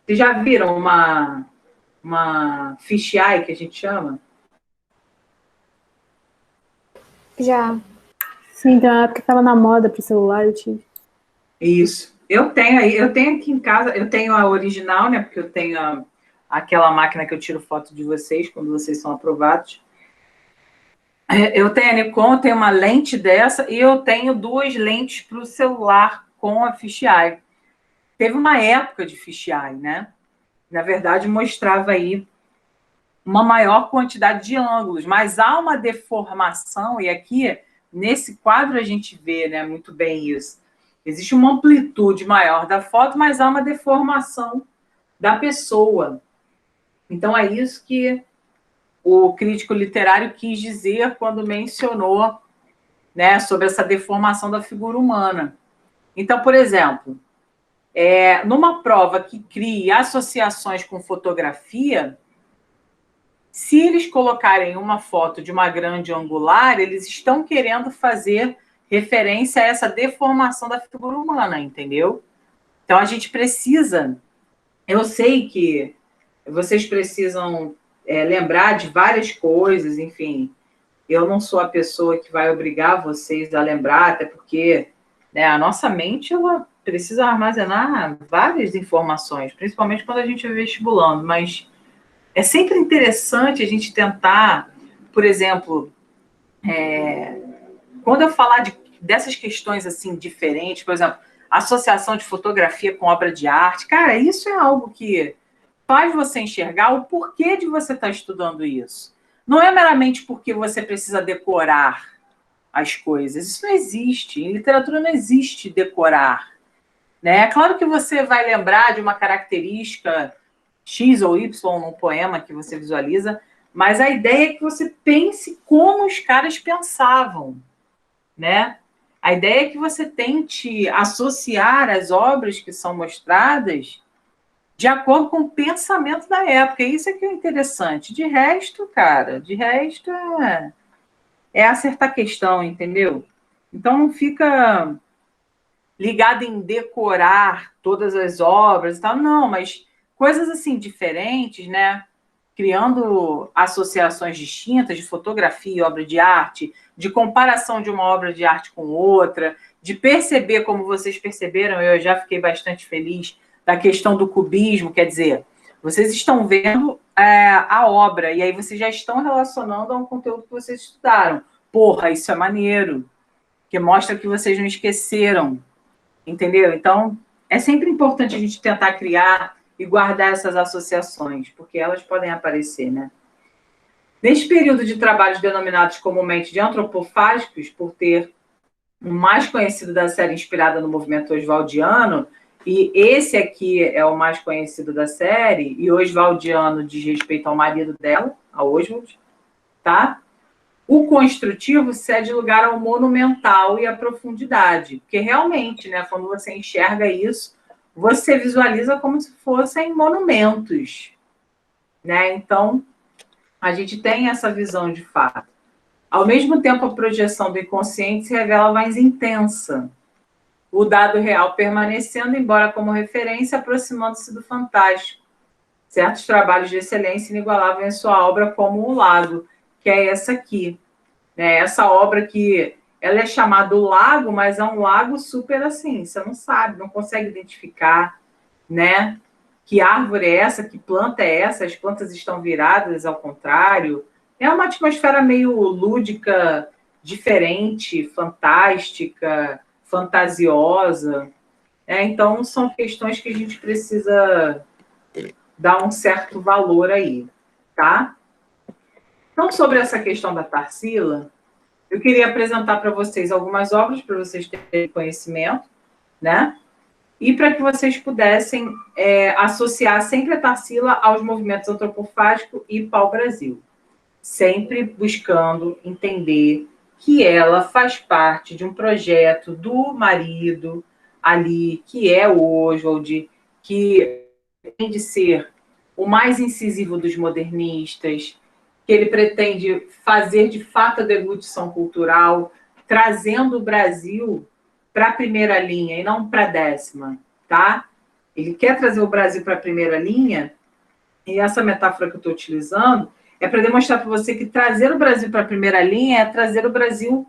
Speaker 1: Vocês já viram uma fisheye, que a gente chama?
Speaker 2: Já.
Speaker 4: Sim, então é porque estava na moda para o celular, eu tive.
Speaker 1: Isso. Eu tenho aqui em casa, eu tenho a original, né? Porque eu tenho aquela máquina que eu tiro foto de vocês quando vocês são aprovados. Eu tenho a Nikon, eu tenho uma lente dessa e eu tenho 2 lentes para o celular com a fisheye. Teve uma época de fisheye, né? Na verdade, mostrava aí uma maior quantidade de ângulos, mas há uma deformação, e aqui, nesse quadro, a gente vê, né, muito bem isso. Existe uma amplitude maior da foto, mas há uma deformação da pessoa. Então, é isso que o crítico literário quis dizer quando mencionou, né, sobre essa deformação da figura humana. Então, por exemplo, numa prova que crie associações com fotografia, se eles colocarem uma foto de uma grande angular, eles estão querendo fazer referência a essa deformação da figura humana, entendeu? Então, a gente precisa Eu sei que vocês precisam lembrar de várias coisas, enfim. Eu não sou a pessoa que vai obrigar vocês a lembrar, até porque, né, a nossa mente ela precisa armazenar várias informações, principalmente quando a gente é vestibulando, mas é sempre interessante a gente tentar, por exemplo, quando eu falar dessas questões assim diferentes, por exemplo, associação de fotografia com obra de arte, cara, isso é algo que faz você enxergar o porquê de você estar estudando isso. Não é meramente porque você precisa decorar as coisas. Isso não existe. Em literatura não existe decorar. Né? É claro que você vai lembrar de uma característica X ou Y num poema que você visualiza, mas a ideia é que você pense como os caras pensavam. Né? A ideia é que você tente associar as obras que são mostradas de acordo com o pensamento da época. E isso é que é interessante. De resto, cara, de resto é acertar a questão, entendeu? Então não fica ligado em decorar todas as obras e tal, não, mas coisas assim diferentes, né? Criando associações distintas de fotografia e obra de arte, de comparação de uma obra de arte com outra, de perceber, como vocês perceberam, eu já fiquei bastante feliz da questão do cubismo, quer dizer, vocês estão vendo a obra, e aí vocês já estão relacionando a um conteúdo que vocês estudaram. Porra, isso é maneiro, que mostra que vocês não esqueceram, entendeu? Então, é sempre importante a gente tentar criar e guardar essas associações, porque elas podem aparecer, né? Neste período de trabalhos denominados comumente de antropofágicos, por ter o mais conhecido da série inspirada no movimento oswaldiano, e esse aqui é o mais conhecido da série, e oswaldiano diz respeito ao marido dela, a Oswald, tá? O construtivo cede lugar ao monumental e à profundidade, porque realmente, né, quando você enxerga isso, você visualiza como se fossem monumentos, né? Então, a gente tem essa visão de fato. Ao mesmo tempo, a projeção do inconsciente se revela mais intensa, o dado real permanecendo, embora como referência, aproximando-se do fantástico. Certos trabalhos de excelência inigualável em sua obra, como O Lago, que é essa aqui. Né? Essa obra que ela é chamada O Lago, mas é um lago super assim, você não sabe, não consegue identificar, né? Que árvore é essa, que planta é essa, as plantas estão viradas ao contrário. É uma atmosfera meio lúdica, diferente, fantástica, fantasiosa. Então, são questões que a gente precisa dar um certo valor aí, tá? Então, sobre essa questão da Tarsila, eu queria apresentar para vocês algumas obras para vocês terem conhecimento, né? E para que vocês pudessem associar sempre a Tarsila aos movimentos antropofágico e pau-brasil, sempre buscando entender que ela faz parte de um projeto do marido ali, que é o Oswald, que tem de ser o mais incisivo dos modernistas, que ele pretende fazer de fato a deglutição cultural, trazendo o Brasil para a primeira linha e não para a 10ª, tá? Ele quer trazer o Brasil para a primeira linha, e essa metáfora que eu estou utilizando é para demonstrar para você que trazer o Brasil para a primeira linha é trazer o Brasil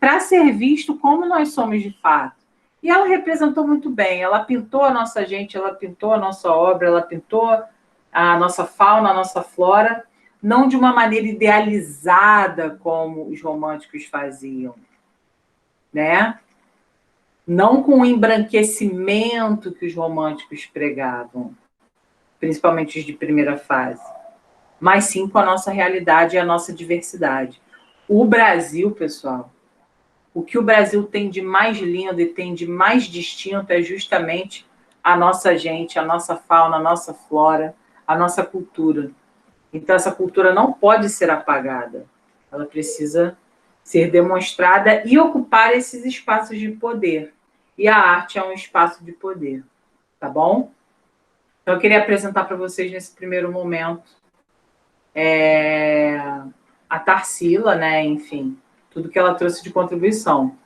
Speaker 1: para ser visto como nós somos de fato. E ela representou muito bem, ela pintou a nossa gente, ela pintou a nossa obra, ela pintou a nossa fauna, a nossa flora, não de uma maneira idealizada como os românticos faziam, né? Não com o embranquecimento que os românticos pregavam, principalmente os de primeira fase, mas sim com a nossa realidade e a nossa diversidade. O Brasil, pessoal, o que o Brasil tem de mais lindo e tem de mais distinto é justamente a nossa gente, a nossa fauna, a nossa flora, a nossa cultura. Então, essa cultura não pode ser apagada. Ela precisa ser demonstrada e ocupar esses espaços de poder. E a arte é um espaço de poder, tá bom? Então, eu queria apresentar para vocês, nesse primeiro momento, a Tarsila, né? Enfim, tudo que ela trouxe de contribuição.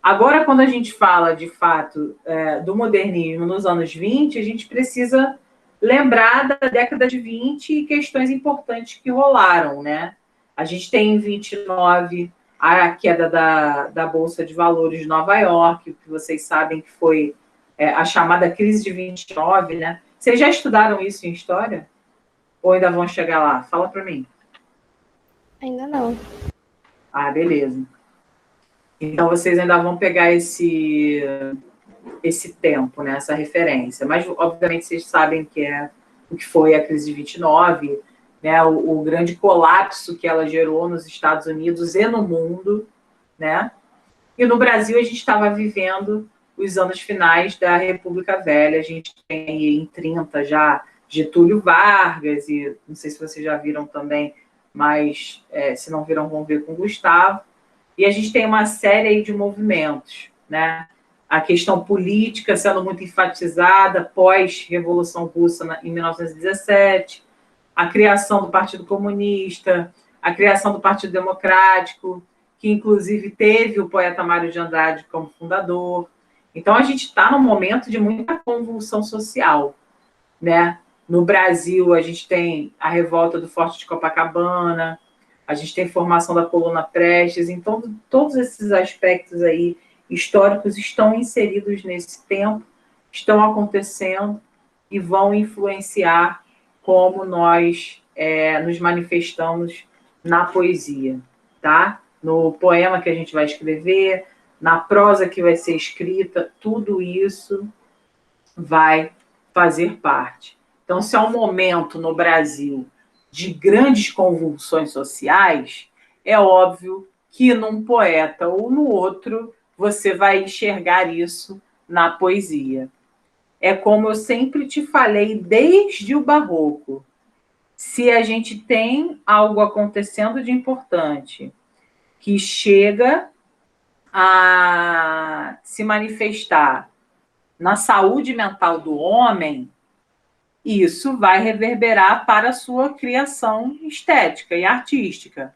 Speaker 1: Agora, quando a gente fala, de fato, do modernismo nos anos 20, a gente precisa lembrar da década de 20 e questões importantes que rolaram, né? A gente tem em 29 a queda da Bolsa de Valores de Nova York, que vocês sabem que foi a chamada crise de 29, né? Vocês já estudaram isso em história? Ou ainda vão chegar lá? Fala para mim.
Speaker 2: Ainda não.
Speaker 1: Ah, beleza. Então, vocês ainda vão pegar esse tempo, né, essa referência. Mas, obviamente, vocês sabem o que foi a crise de 29, né, o grande colapso que ela gerou nos Estados Unidos e no mundo, né? E no Brasil a gente estava vivendo os anos finais da República Velha. A gente tem aí em 30 já Getúlio Vargas, e não sei se vocês já viram também, mas se não viram, vão ver com o Gustavo. E a gente tem uma série aí de movimentos, né? A questão política sendo muito enfatizada pós-Revolução Russa em 1917, a criação do Partido Comunista, a criação do Partido Democrático, que inclusive teve o poeta Mário de Andrade como fundador. Então, a gente está num momento de muita convulsão social, né? No Brasil, a gente tem a revolta do Forte de Copacabana, a gente tem a formação da Coluna Prestes, então todos esses aspectos aí históricos estão inseridos nesse tempo, estão acontecendo e vão influenciar como nós nos manifestamos na poesia, tá? No poema que a gente vai escrever, na prosa que vai ser escrita, tudo isso vai fazer parte. Então, se é um momento no Brasil de grandes convulsões sociais, é óbvio que num poeta ou no outro você vai enxergar isso na poesia. É como eu sempre te falei desde o Barroco. Se a gente tem algo acontecendo de importante que chega a se manifestar na saúde mental do homem, isso vai reverberar para a sua criação estética e artística.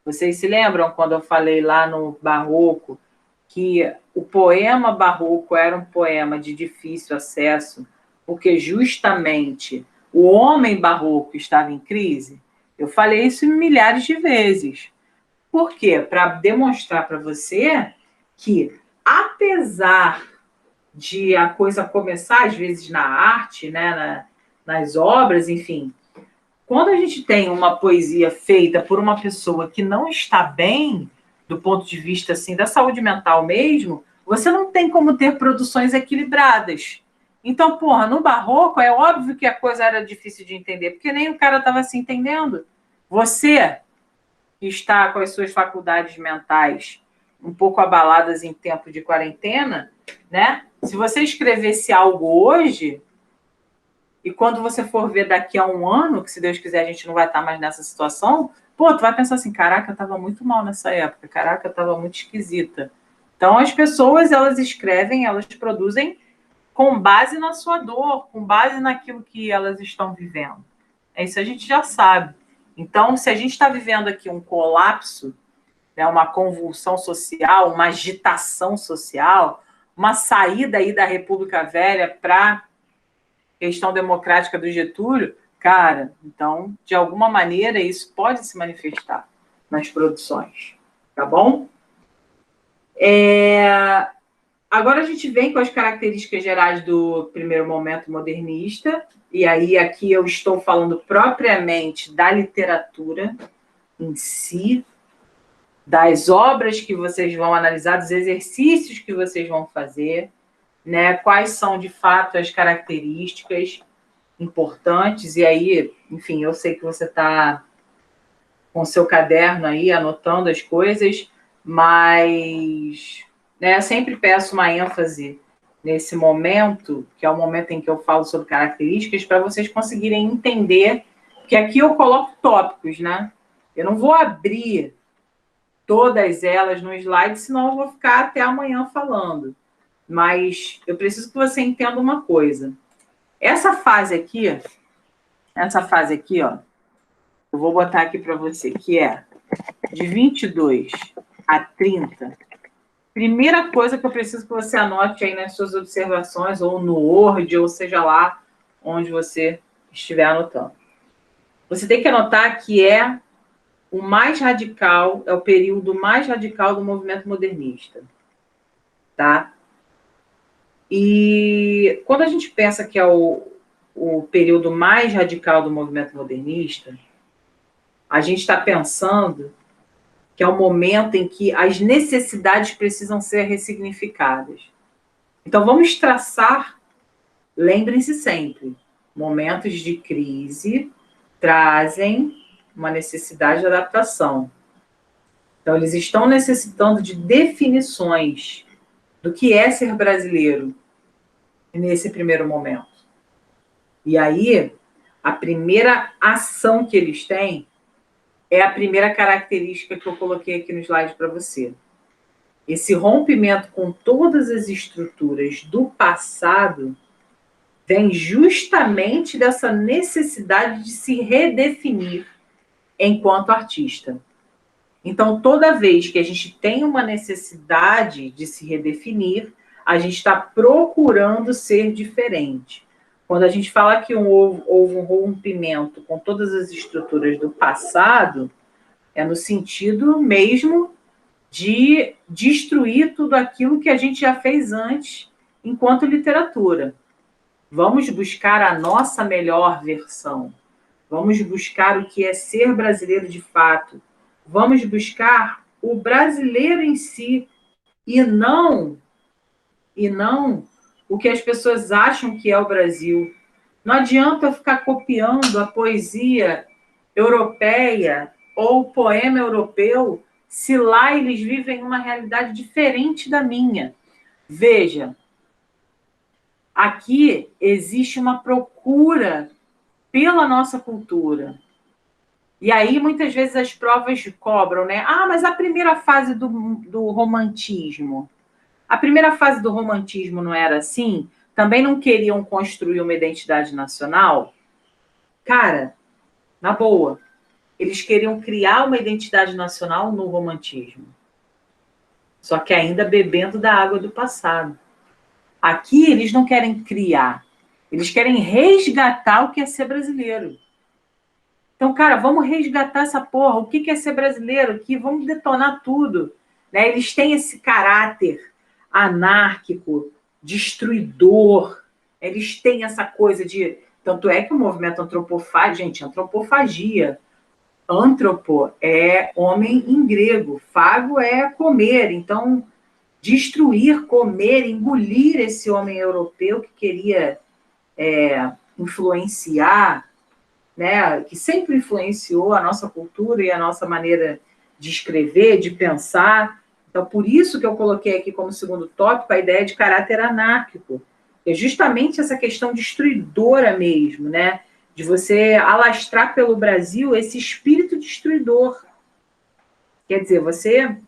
Speaker 1: Vocês se lembram quando eu falei lá no Barroco que o poema barroco era um poema de difícil acesso, porque justamente o homem barroco estava em crise? Eu falei isso milhares de vezes. Por quê? Para demonstrar para você que, apesar de a coisa começar, às vezes, na arte, né, nas obras, enfim, quando a gente tem uma poesia feita por uma pessoa que não está bem, do ponto de vista assim, da saúde mental mesmo, você não tem como ter produções equilibradas. Então, porra, no Barroco é óbvio que a coisa era difícil de entender, porque nem o cara estava se entendendo. Você que está com as suas faculdades mentais um pouco abaladas em tempo de quarentena, né? Se você escrevesse algo hoje, e quando você for ver daqui a um ano, que se Deus quiser a gente não vai estar mais nessa situação, pô, tu vai pensar assim, caraca, eu estava muito mal nessa época, caraca, eu estava muito esquisita. Então, as pessoas, elas escrevem, elas produzem com base na sua dor, com base naquilo que elas estão vivendo. Isso a gente já sabe. Então, se a gente está vivendo aqui um colapso, né, uma convulsão social, uma agitação social, uma saída aí da República Velha para a questão democrática do Getúlio, cara, então, de alguma maneira, isso pode se manifestar nas produções, tá bom? Agora a gente vem com as características gerais do primeiro momento modernista, e aí aqui eu estou falando propriamente da literatura em si, das obras que vocês vão analisar, dos exercícios que vocês vão fazer, né? Quais são, de fato, as características importantes, e aí, enfim, eu sei que você está com o seu caderno aí, anotando as coisas, mas né, eu sempre peço uma ênfase nesse momento, que é o momento em que eu falo sobre características, para vocês conseguirem entender que aqui eu coloco tópicos, né? Eu não vou abrir todas elas no slide, senão eu vou ficar até amanhã falando. Mas eu preciso que você entenda uma coisa. Essa fase aqui, ó, eu vou botar aqui para você, que é de 22 a 30, Primeira coisa que eu preciso que você anote aí nas suas observações, ou no Word, ou seja lá onde você estiver anotando. Você tem que anotar que é o mais radical, é o período mais radical do movimento modernista, tá? E quando a gente pensa que é o período mais radical do movimento modernista, a gente está pensando que é o momento em que as necessidades precisam ser ressignificadas. Então, vamos traçar, lembrem-se sempre, momentos de crise trazem uma necessidade de adaptação. Então, eles estão necessitando de definições do que é ser brasileiro nesse primeiro momento. E aí, a primeira ação que eles têm é a primeira característica que eu coloquei aqui no slide para você. Esse rompimento com todas as estruturas do passado vem justamente dessa necessidade de se redefinir enquanto artista. Então, toda vez que a gente tem uma necessidade de se redefinir, a gente está procurando ser diferente. Quando a gente fala que houve um rompimento com todas as estruturas do passado, é no sentido mesmo de destruir tudo aquilo que a gente já fez antes enquanto literatura. Vamos buscar a nossa melhor versão. Vamos buscar o que é ser brasileiro de fato. Vamos buscar o brasileiro em si e não o que as pessoas acham que é o Brasil. Não adianta eu ficar copiando a poesia europeia ou o poema europeu se lá eles vivem uma realidade diferente da minha. Veja, aqui existe uma procura pela nossa cultura. E aí, muitas vezes, as provas cobram, né? Ah, mas a primeira fase do romantismo. A primeira fase do romantismo não era assim? Também não queriam construir uma identidade nacional? Cara, na boa, eles queriam criar uma identidade nacional no romantismo. Só que ainda bebendo da água do passado. Aqui, eles não querem criar. Eles querem resgatar o que é ser brasileiro. Então, cara, vamos resgatar essa porra. O que é ser brasileiro aqui? Vamos detonar tudo. Né? Eles têm esse caráter anárquico, destruidor. Eles têm essa coisa de... Tanto é que o movimento antropofagia... Gente, antropofagia. Antropo é homem em grego. Fago é comer. Então, destruir, comer, engolir esse homem europeu que queria influenciar, né, que sempre influenciou a nossa cultura e a nossa maneira de escrever, de pensar. Então, por isso que eu coloquei aqui como segundo tópico a ideia de caráter anárquico. É justamente essa questão destruidora mesmo, né? De você alastrar pelo Brasil esse espírito destruidor. Quer dizer, você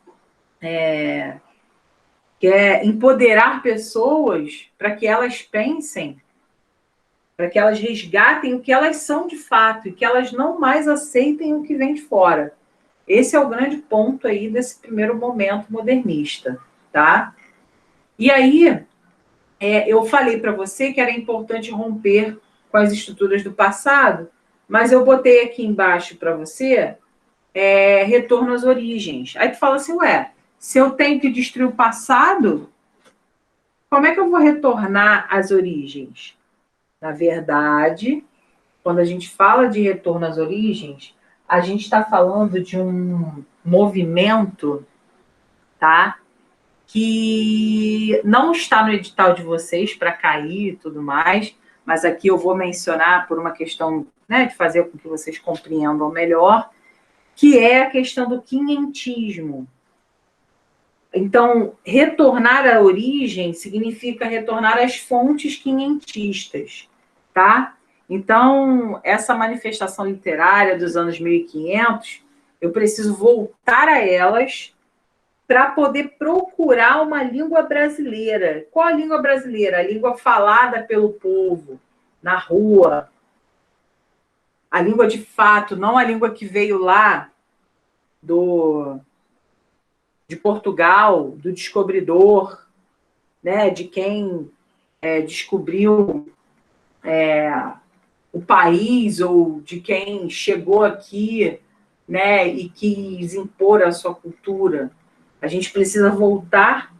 Speaker 1: quer empoderar pessoas para que elas pensem, para que elas resgatem o que elas são de fato e que elas não mais aceitem o que vem de fora. Esse é o grande ponto aí desse primeiro momento modernista, tá? E aí, eu falei para você que era importante romper com as estruturas do passado, mas eu botei aqui embaixo para você retorno às origens. Aí tu fala assim, ué, se eu tenho que destruir o passado, como é que eu vou retornar às origens? Na verdade, quando a gente fala de retorno às origens, a gente está falando de um movimento, tá? Que não está no edital de vocês para cair e tudo mais, mas aqui eu vou mencionar por uma questão, né, de fazer com que vocês compreendam melhor, que é a questão do quinhentismo. Então, retornar à origem significa retornar às fontes quinhentistas, tá? Então, essa manifestação literária dos anos 1500, eu preciso voltar a elas para poder procurar uma língua brasileira. Qual a língua brasileira? A língua falada pelo povo, na rua. A língua de fato, não a língua que veio lá de Portugal, do descobridor, né, de quem descobriu o país, ou de quem chegou aqui, né, e quis impor a sua cultura. A gente precisa voltar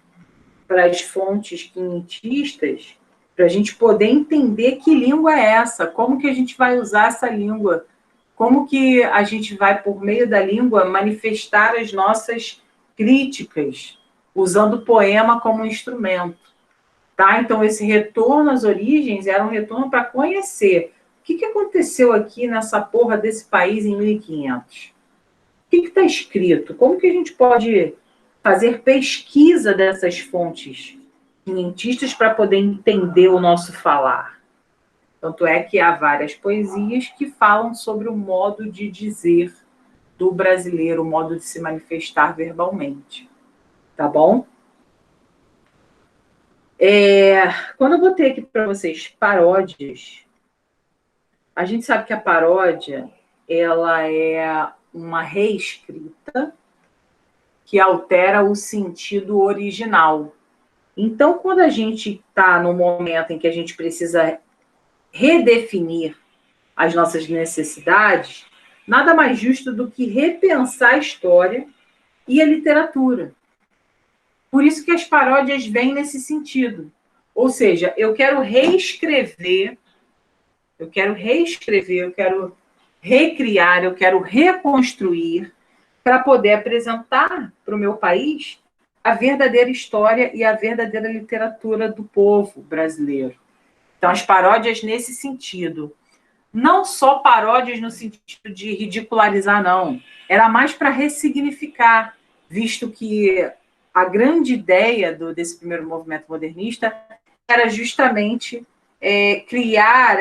Speaker 1: para as fontes quinhentistas para a gente poder entender que língua é essa, como que a gente vai usar essa língua, como que a gente vai, por meio da língua, manifestar as nossas críticas, usando o poema como instrumento. Tá? Então, esse retorno às origens era um retorno para conhecer o que aconteceu aqui nessa porra desse país em 1500. O que está escrito? Como que a gente pode fazer pesquisa dessas fontes quinhentistas para poder entender o nosso falar? Tanto é que há várias poesias que falam sobre o modo de dizer do brasileiro, o modo de se manifestar verbalmente. Tá bom? Quando eu botei aqui para vocês paródias, a gente sabe que a paródia ela é uma reescrita que altera o sentido original. Então, quando a gente está no momento em que a gente precisa redefinir as nossas necessidades, nada mais justo do que repensar a história e a literatura. Por isso que as paródias vêm nesse sentido. Ou seja, eu quero reescrever, eu quero recriar, eu quero reconstruir para poder apresentar para o meu país a verdadeira história e a verdadeira literatura do povo brasileiro. Então, as paródias nesse sentido. Não só paródias no sentido de ridicularizar, não. Era mais para ressignificar, visto que a grande ideia desse primeiro movimento modernista era justamente recriar,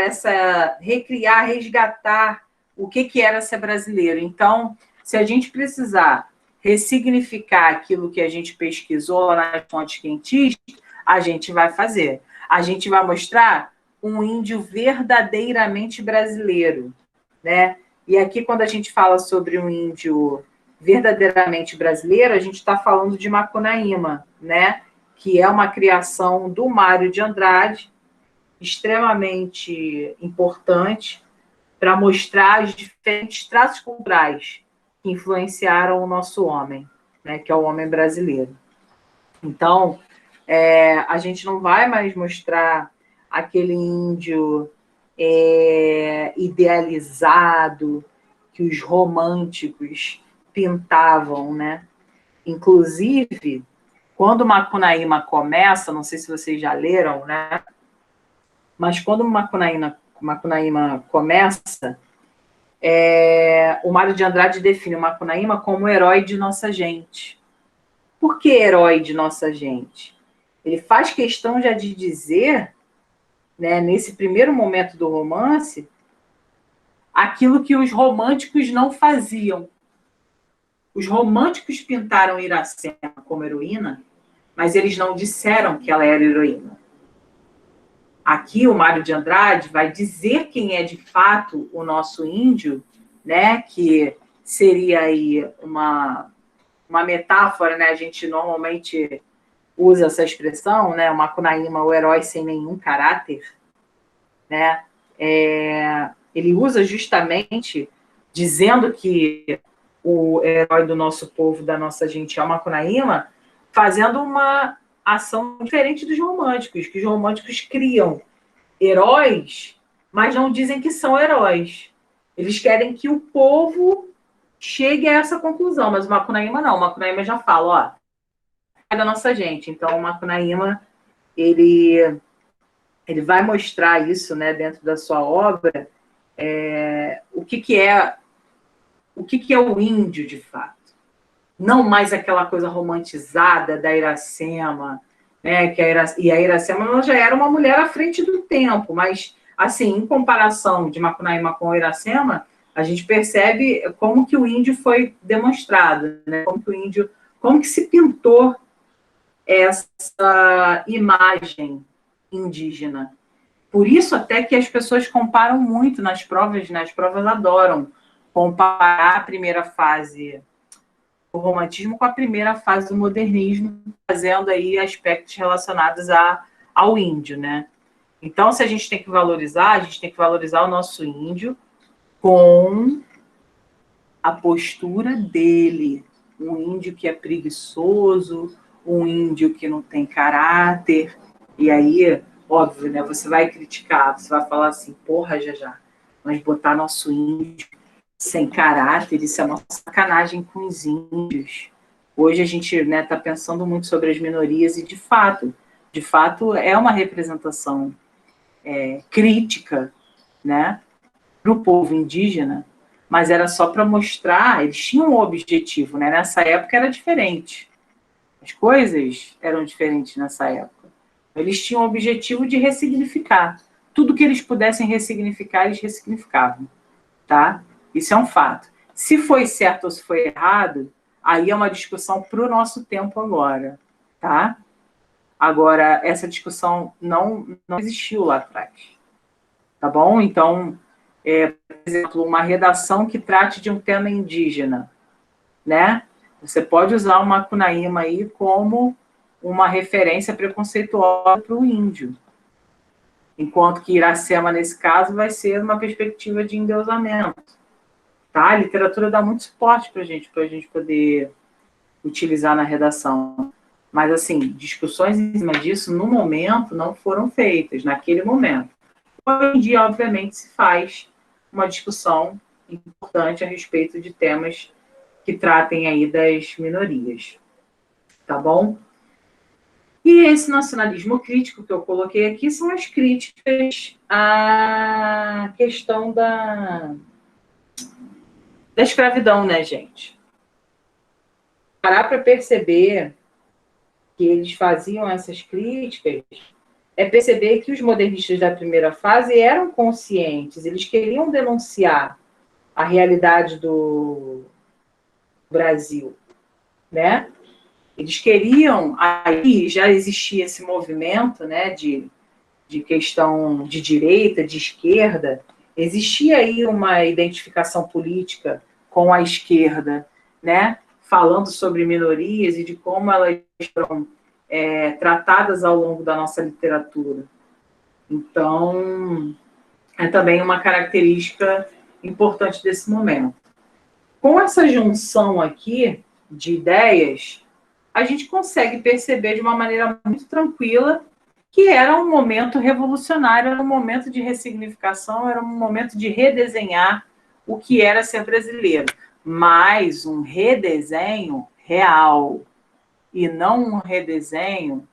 Speaker 1: resgatar o que era ser brasileiro. Então, se a gente precisar ressignificar aquilo que a gente pesquisou nas fontes quentistas, a gente vai fazer. A gente vai mostrar um índio verdadeiramente brasileiro, né? E aqui, quando a gente fala sobre um índio verdadeiramente brasileiro, a gente está falando de Macunaíma, né? Que é uma criação do Mário de Andrade, extremamente importante para mostrar os diferentes traços culturais que influenciaram o nosso homem, né? Que é o homem brasileiro. Então, a gente não vai mais mostrar aquele índio idealizado que os românticos pintavam, né? Inclusive, quando Macunaíma começa, não sei se vocês já leram, né? Mas quando Macunaíma começa, o Mário de Andrade define o Macunaíma como herói de nossa gente. Por que herói de nossa gente? Ele faz questão já de dizer, né, nesse primeiro momento do romance, aquilo que os românticos não faziam. Os românticos pintaram Iracema como heroína, mas eles não disseram que ela era heroína. Aqui o Mário de Andrade vai dizer quem é de fato o nosso índio, né, que seria aí uma metáfora, né, a gente normalmente usa essa expressão, né, o Macunaíma, o herói sem nenhum caráter, né, ele usa justamente dizendo que o herói do nosso povo, da nossa gente, é o Macunaíma, fazendo uma ação diferente dos românticos, que os românticos criam heróis, mas não dizem que são heróis. Eles querem que o povo chegue a essa conclusão, mas o Macunaíma não. O Macunaíma já fala, é da nossa gente. Então, o Macunaíma, ele vai mostrar isso, né, dentro da sua obra, o que é o índio, de fato. Não mais aquela coisa romantizada da Iracema, né, e a Iracema ela já era uma mulher à frente do tempo, mas, assim, em comparação de Macunaíma com a Iracema, a gente percebe como que o índio foi demonstrado, né, como que se pintou essa imagem indígena. Por isso até que as pessoas comparam muito nas provas, né, as provas adoram comparar a primeira fase o romantismo com a primeira fase do modernismo, trazendo aí aspectos relacionados ao índio, né? Então, se a gente tem que valorizar, a gente tem que valorizar o nosso índio com a postura dele. Um índio que é preguiçoso, um índio que não tem caráter. E aí, óbvio, né? Você vai criticar, você vai falar assim, porra, já, mas botar nosso índio sem caráter, isso é uma sacanagem com os índios. Hoje a gente, né, tá pensando muito sobre as minorias e, de fato, é uma representação crítica, né, para o povo indígena, mas era só para mostrar, eles tinham um objetivo, né? Nessa época era diferente. As coisas eram diferentes nessa época. Eles tinham o objetivo de ressignificar. Tudo que eles pudessem ressignificar, eles ressignificavam, tá? Isso é um fato. Se foi certo ou se foi errado, aí é uma discussão para o nosso tempo agora, tá? Agora, essa discussão não existiu lá atrás, tá bom? Então, por exemplo, uma redação que trate de um tema indígena, né? Você pode usar o Macunaíma aí como uma referência preconceituosa para o índio, enquanto que Iracema, nesse caso, vai ser uma perspectiva de endeusamento, tá? A literatura dá muito suporte para a gente poder utilizar na redação. Mas, assim, discussões em cima disso, no momento, não foram feitas, naquele momento. Hoje em dia, obviamente, se faz uma discussão importante a respeito de temas que tratem aí das minorias, tá bom? E esse nacionalismo crítico que eu coloquei aqui são as críticas à questão da escravidão, né, gente? Parar para perceber que eles faziam essas críticas é perceber que os modernistas da primeira fase eram conscientes, eles queriam denunciar a realidade do Brasil, né? Eles queriam, aí já existia esse movimento, né, de questão de direita, de esquerda, existia aí uma identificação política com a esquerda, né, falando sobre minorias e de como elas foram tratadas ao longo da nossa literatura. Então, é também uma característica importante desse momento. Com essa junção aqui de ideias, a gente consegue perceber de uma maneira muito tranquila que era um momento revolucionário, era um momento de ressignificação, era um momento de redesenhar o que era ser brasileiro. Mas um redesenho real, e não um redesenho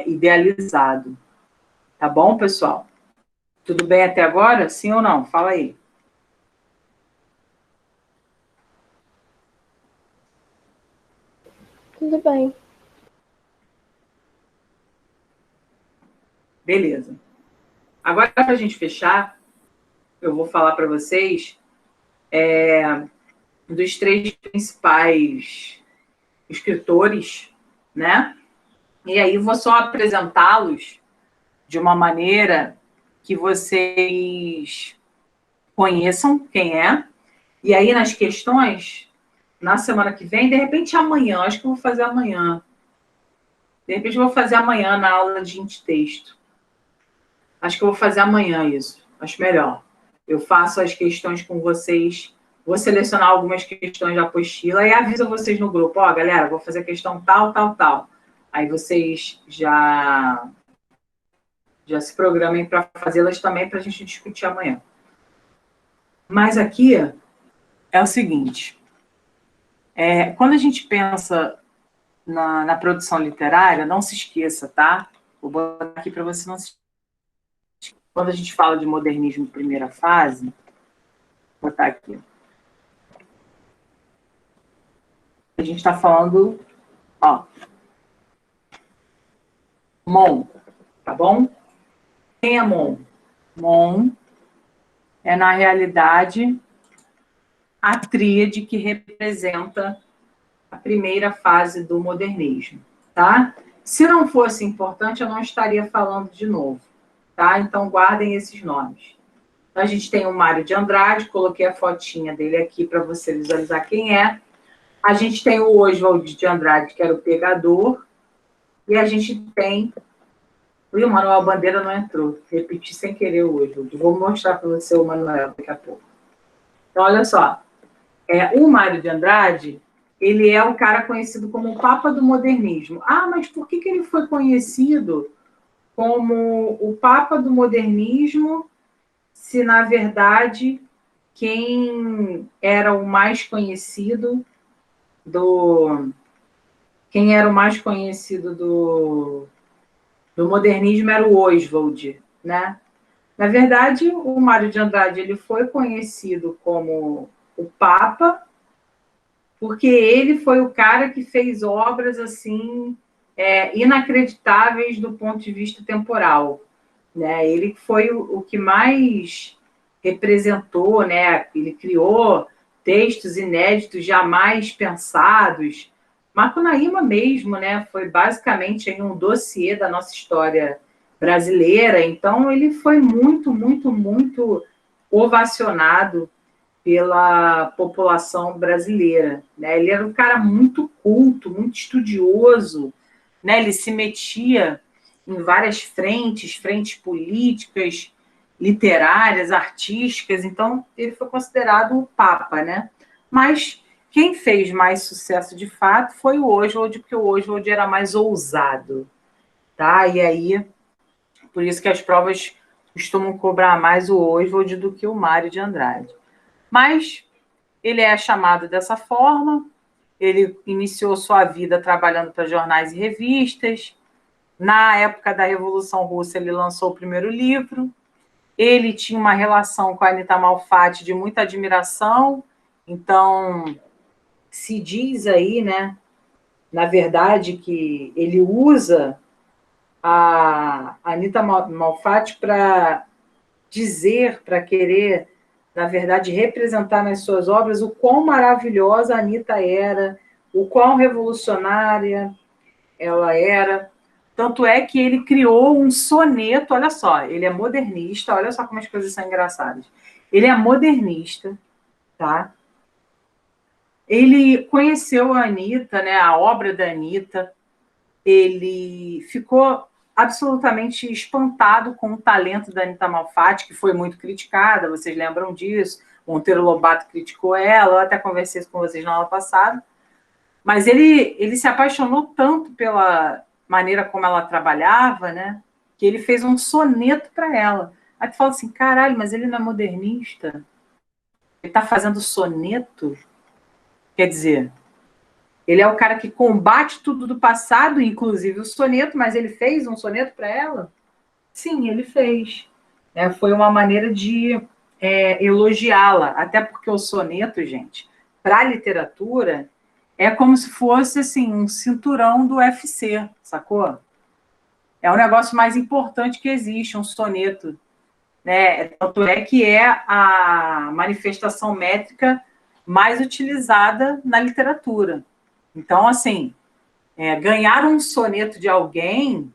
Speaker 1: idealizado. Tá bom, pessoal? Tudo bem até agora? Sim ou não? Fala aí.
Speaker 2: Tudo bem.
Speaker 1: Beleza. Agora, para a gente fechar, eu vou falar para vocês dos 3 principais escritores, né? E aí vou só apresentá-los de uma maneira que vocês conheçam quem é. E aí, nas questões, na semana que vem, de repente amanhã, acho que eu vou fazer amanhã. De repente eu vou fazer amanhã na aula de texto. Acho que eu vou fazer amanhã isso. Acho melhor. Eu faço as questões com vocês, vou selecionar algumas questões da apostila e aviso vocês no grupo. Ó, galera, vou fazer a questão tal, tal, tal. Aí vocês já se programem para fazê-las também para a gente discutir amanhã. Mas aqui é o seguinte. Quando a gente pensa na produção literária, não se esqueça, tá? Vou botar aqui para você não se esqueça. Quando a gente fala de modernismo primeira fase, vou botar aqui. A gente está falando, ó, Mon, tá bom? Quem é Mon? Mon é, na realidade, a tríade que representa a primeira fase do modernismo, tá? Se não fosse importante, eu não estaria falando de novo, tá? Então, guardem esses nomes. Então, a gente tem o Mário de Andrade, coloquei a fotinha dele aqui para você visualizar quem é. A gente tem o Oswald de Andrade, que era o pegador, e a gente tem... O Manuel Bandeira não entrou, repeti sem querer o Oswald. Vou mostrar para você o Manuel daqui a pouco. Então, olha só, o Mário de Andrade, ele é o cara conhecido como o Papa do Modernismo. Ah, mas por que ele foi conhecido como o Papa do Modernismo, se, na verdade, quem era o mais conhecido do modernismo era o Oswald, né? Na verdade, o Mário de Andrade ele foi conhecido como o Papa, porque ele foi o cara que fez obras assim inacreditáveis do ponto de vista temporal, né? Ele foi o que mais representou, né? Ele criou textos inéditos, jamais pensados. Macunaíma mesmo, né? Foi basicamente aí um dossiê da nossa história brasileira. Então, ele foi muito, muito, muito ovacionado pela população brasileira, né? Ele era um cara muito culto, muito estudioso, né? Ele se metia em várias frentes políticas, literárias, artísticas. Então, ele foi considerado o Papa, né? Mas quem fez mais sucesso, de fato, foi o Oswald, porque o Oswald era mais ousado, tá? E aí, por isso que as provas costumam cobrar mais o Oswald do que o Mário de Andrade. Mas ele é chamado dessa forma, ele iniciou sua vida trabalhando para jornais e revistas. Na época da Revolução Russa, ele lançou o primeiro livro. Ele tinha uma relação com a Anita Malfatti de muita admiração. Então, se diz aí, né, na verdade, que ele usa a Anita Malfatti para dizer, para querer, na verdade, representar nas suas obras o quão maravilhosa a Anita era, o quão revolucionária ela era. Tanto é que ele criou um soneto, olha só, ele é modernista, olha só como as coisas são engraçadas. Ele é modernista, tá? Ele conheceu a Anita, né, a obra da Anita, ele ficou absolutamente espantado com o talento da Anita Malfatti, que foi muito criticada, vocês lembram disso, Monteiro Lobato criticou ela, eu até conversei com vocês na aula passada, mas ele se apaixonou tanto pela maneira como ela trabalhava, né, que ele fez um soneto para ela. Aí tu fala assim, caralho, mas ele não é modernista? Ele está fazendo soneto? Quer dizer, ele é o cara que combate tudo do passado, inclusive o soneto, mas ele fez um soneto para ela? Sim, ele fez. Foi uma maneira de elogiá-la, até porque o soneto, gente, para a literatura, é como se fosse assim, um cinturão do UFC, sacou? É o negócio mais importante que existe, um soneto. Né? Tanto é que é a manifestação métrica mais utilizada na literatura. Então, assim, ganhar um soneto de alguém,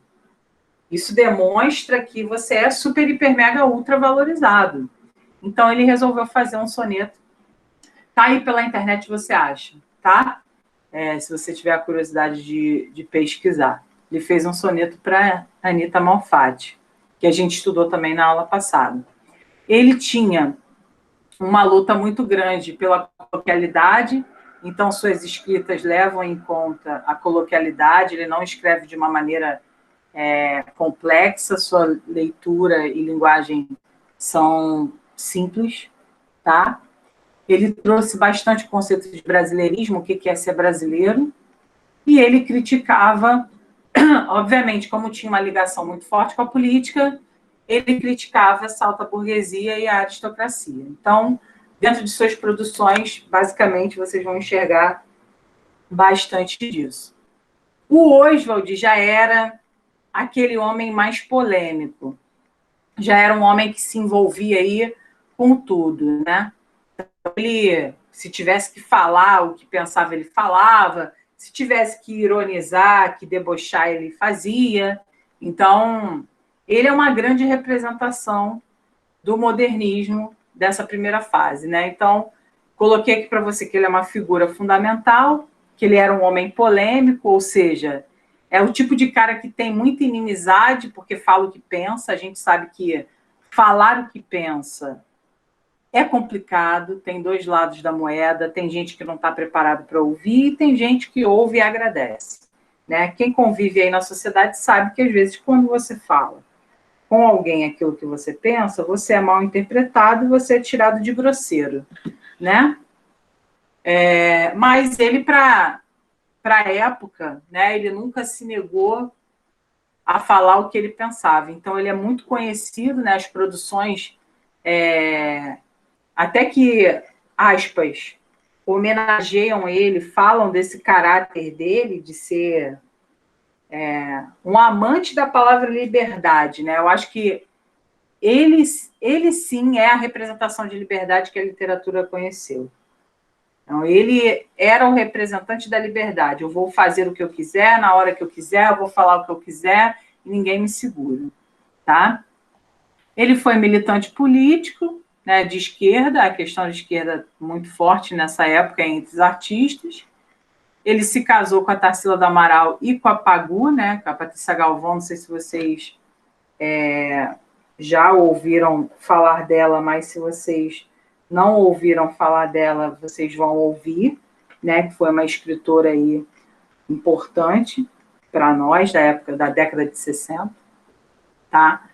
Speaker 1: isso demonstra que você é super, hiper, mega, ultra valorizado. Então, ele resolveu fazer um soneto. Tá aí pela internet, você acha, tá? Se você tiver a curiosidade de pesquisar. Ele fez um soneto para Anita Malfatti, que a gente estudou também na aula passada. Ele tinha uma luta muito grande pela coloquialidade, então suas escritas levam em conta a coloquialidade, ele não escreve de uma maneira complexa, sua leitura e linguagem são simples, tá? Ele trouxe bastante o conceito de brasileirismo, o que é ser brasileiro, e ele criticava, obviamente, como tinha uma ligação muito forte com a política, ele criticava essa alta burguesia e a aristocracia. Então, dentro de suas produções, basicamente, vocês vão enxergar bastante disso. O Oswald já era aquele homem mais polêmico, já era um homem que se envolvia aí com tudo, né? Então, ele, se tivesse que falar o que pensava, ele falava, se tivesse que ironizar, que debochar, ele fazia. Então, ele é uma grande representação do modernismo dessa primeira fase, né? Então, Coloquei aqui para você que ele é uma figura fundamental, que ele era um homem polêmico, ou seja, é o tipo de cara que tem muita inimizade, porque fala o que pensa. A gente sabe que falar o que pensa é complicado, tem dois lados da moeda, tem gente que não está preparado para ouvir, e tem gente que ouve e agradece. Né? Quem convive aí na sociedade sabe que, às vezes, quando você fala com alguém aquilo que você pensa, você é mal interpretado e você é tirado de grosseiro. Né? Mas ele, para a época, né, ele nunca se negou a falar o que ele pensava. Então, ele é muito conhecido, né, as produções, até que, aspas, homenageiam ele, falam desse caráter dele, de ser um amante da palavra liberdade. Né? Eu acho que ele sim é a representação de liberdade que a literatura conheceu. Então, ele era o representante da liberdade. Eu vou fazer o que eu quiser, na hora que eu quiser, eu vou falar o que eu quiser e ninguém me segura. Tá? Ele foi militante político, né, de esquerda, a questão de esquerda muito forte nessa época entre os artistas. Ele se casou com a Tarsila do Amaral e com a Pagu, né, com a Patrícia Galvão. Não sei se vocês já ouviram falar dela, mas se vocês não ouviram falar dela, vocês vão ouvir, né, que foi uma escritora aí importante para nós, da década de 60, tá?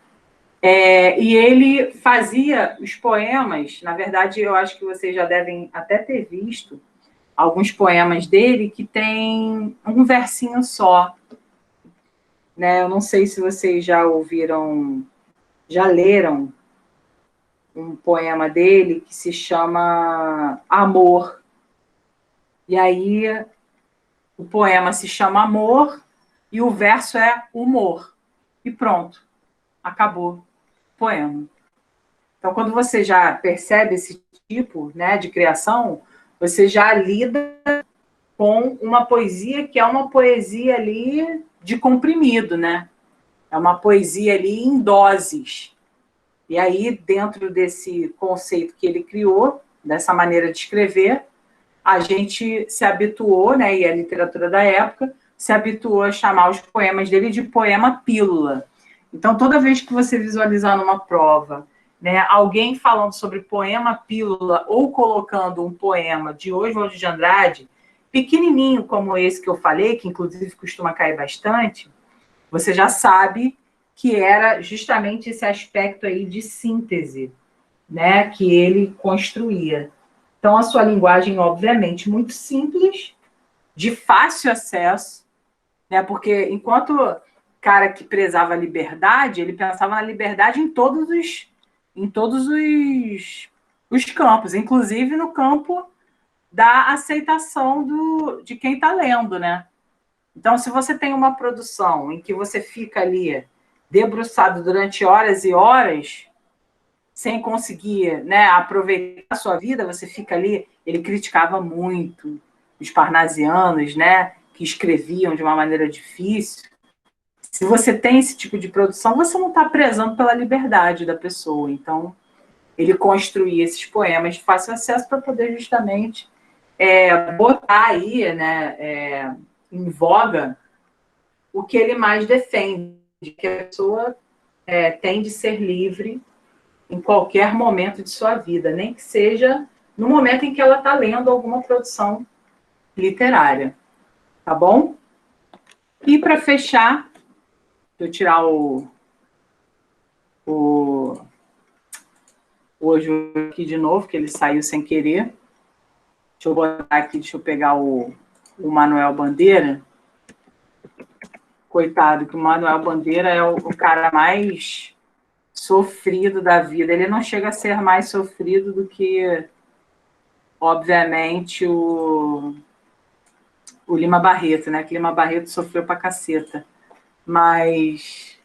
Speaker 1: E ele fazia os poemas, na verdade, eu acho que vocês já devem até ter visto alguns poemas dele que tem um versinho só, né? Eu não sei se vocês já ouviram, já leram um poema dele que se chama Amor. E aí o poema se chama Amor e o verso é humor. E pronto, acabou o poema. Então, quando você já percebe esse tipo, né, de criação, você já lida com uma poesia que é uma poesia ali de comprimido, né? É uma poesia ali em doses. E aí, dentro desse conceito que ele criou, dessa maneira de escrever, a gente se habituou, né, e a literatura da época se habituou a chamar os poemas dele de poema pílula. Então, toda vez que você visualizar numa prova, né, alguém falando sobre poema pílula ou colocando um poema de Oswald de Andrade, pequenininho como esse que eu falei, que inclusive costuma cair bastante, você já sabe que era justamente esse aspecto aí de síntese, né, que ele construía. Então, a sua linguagem, obviamente, muito simples, de fácil acesso, né, porque enquanto cara que prezava a liberdade, ele pensava na liberdade em todos os campos, inclusive no campo da aceitação de quem está lendo, né? Então, se você tem uma produção em que você fica ali debruçado durante horas e horas, sem conseguir, né, aproveitar a sua vida, você fica ali. Ele criticava muito os parnasianos, né, que escreviam de uma maneira difícil. Se você tem esse tipo de produção, você não está prezando pela liberdade da pessoa. Então, ele construía esses poemas de fácil acesso para poder justamente botar aí, né, em voga o que ele mais defende, que a pessoa tem de ser livre em qualquer momento de sua vida, nem que seja no momento em que ela está lendo alguma produção literária. Tá bom? E para fechar, deixa eu tirar hoje aqui de novo, que ele saiu sem querer. Deixa eu botar aqui, deixa eu pegar o Manuel Bandeira. Coitado, que o Manuel Bandeira é o cara mais sofrido da vida. Ele não chega a ser mais sofrido do que, obviamente, o Lima Barreto, né? Que Lima Barreto sofreu pra caceta. Mas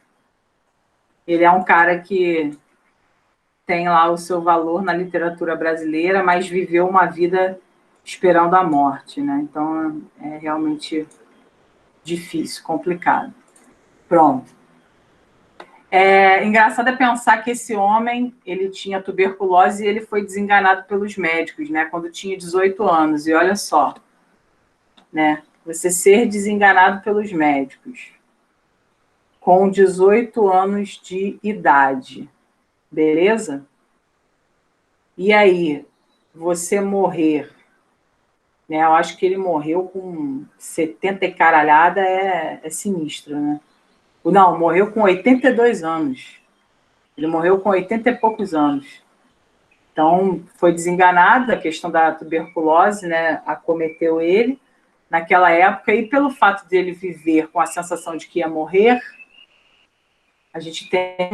Speaker 1: ele é um cara que tem lá o seu valor na literatura brasileira, mas viveu uma vida esperando a morte, né? Então, é realmente difícil, complicado. Pronto. Engraçado é pensar que esse homem, ele tinha tuberculose e ele foi desenganado pelos médicos, né, quando tinha 18 anos. E olha só, né, você ser desenganado pelos médicos com 18 anos de idade, beleza? E aí, você morrer, né, eu acho que ele morreu com 70 e caralhada, é sinistro, né? Não, morreu com 82 anos. Ele morreu com 80 e poucos anos. Então, foi desenganado, a questão da tuberculose, né, acometeu ele naquela época, e pelo fato dele viver com a sensação de que ia morrer, a gente tem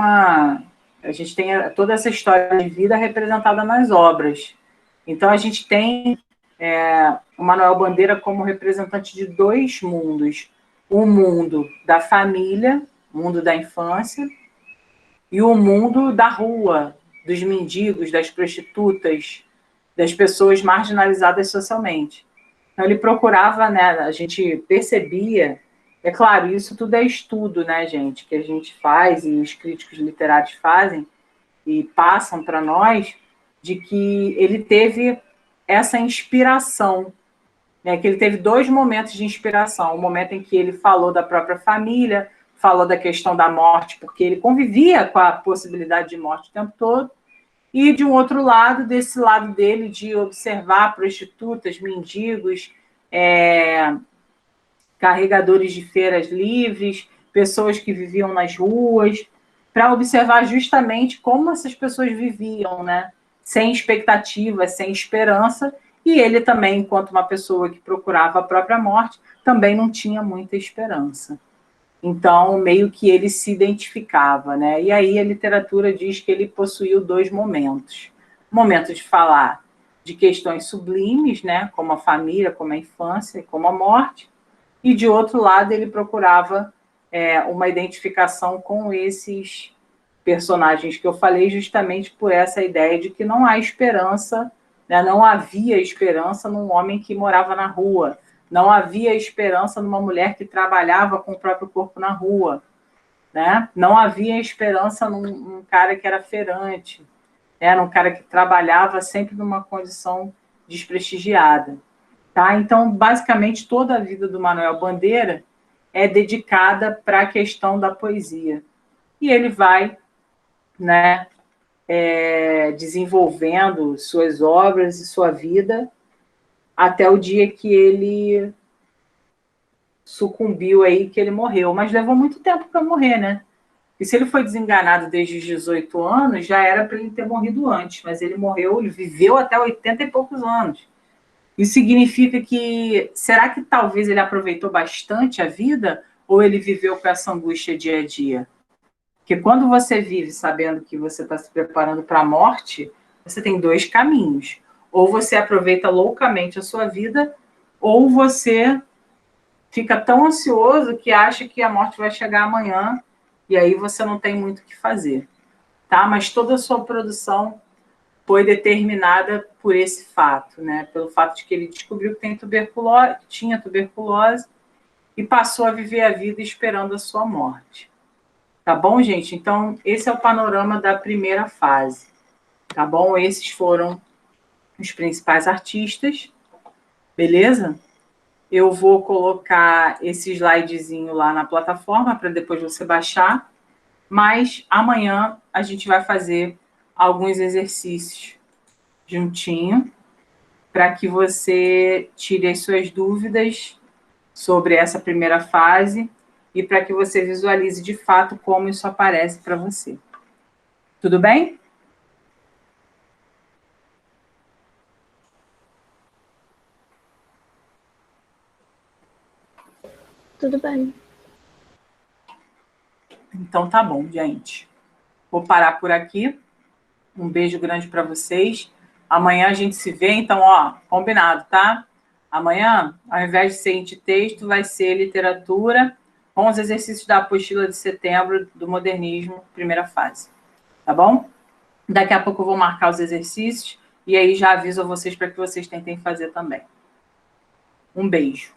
Speaker 1: toda essa história de vida representada nas obras. Então, a gente tem o Manuel Bandeira como representante de dois mundos. O mundo da família, o mundo da infância, e o mundo da rua, dos mendigos, das prostitutas, das pessoas marginalizadas socialmente. Então, ele procurava, né, a gente percebia, é claro, isso tudo é estudo, né, gente, que a gente faz e os críticos literários fazem e passam para nós, de que ele teve essa inspiração, né, que ele teve dois momentos de inspiração. O momento em que ele falou da própria família, falou da questão da morte, porque ele convivia com a possibilidade de morte o tempo todo, e de um outro lado, desse lado dele, de observar prostitutas, mendigos, carregadores de feiras livres, pessoas que viviam nas ruas, para observar justamente como essas pessoas viviam, né? Sem expectativa, sem esperança, e ele também, enquanto uma pessoa que procurava a própria morte, também não tinha muita esperança. Então, meio que ele se identificava, né? E aí a literatura diz que ele possuiu dois momentos. O momento de falar de questões sublimes, né? Como a família, como a infância, como a morte. E, de outro lado, ele procurava uma identificação com esses personagens que eu falei, justamente por essa ideia de que não há esperança, né? Não havia esperança num homem que morava na rua, não havia esperança numa mulher que trabalhava com o próprio corpo na rua, né? Não havia esperança num cara que era feirante, né? Num cara que trabalhava sempre numa condição desprestigiada. Tá? Então, basicamente, toda a vida do Manuel Bandeira é dedicada para a questão da poesia. E ele vai, né, desenvolvendo suas obras e sua vida até o dia que ele sucumbiu aí, que ele morreu. Mas levou muito tempo para morrer, né? E se ele foi desenganado desde os 18 anos, já era para ele ter morrido antes. Mas ele morreu, ele viveu até 80 e poucos anos. Isso significa que, será que talvez ele aproveitou bastante a vida ou ele viveu com essa angústia dia a dia? Porque quando você vive sabendo que você está se preparando para a morte, você tem dois caminhos. Ou você aproveita loucamente a sua vida, ou você fica tão ansioso que acha que a morte vai chegar amanhã e aí você não tem muito o que fazer. Tá? Mas toda a sua produção foi determinada por esse fato, né? Pelo fato de que ele descobriu que tinha tuberculose e passou a viver a vida esperando a sua morte. Tá bom, gente? Então, esse é o panorama da primeira fase. Tá bom? Esses foram os principais artistas. Beleza? Eu vou colocar esse slidezinho lá na plataforma para depois você baixar. Mas amanhã a gente vai fazer alguns exercícios juntinho, para que você tire as suas dúvidas sobre essa primeira fase e para que você visualize de fato como isso aparece para você. Tudo bem?
Speaker 2: Tudo bem.
Speaker 1: Então tá bom, gente. Vou parar por aqui. Um beijo grande para vocês. Amanhã a gente se vê, então, ó, combinado, tá? Amanhã, ao invés de ser texto, vai ser literatura com os exercícios da apostila de setembro do modernismo, primeira fase. Tá bom? Daqui a pouco eu vou marcar os exercícios e aí já aviso a vocês para que vocês tentem fazer também. Um beijo.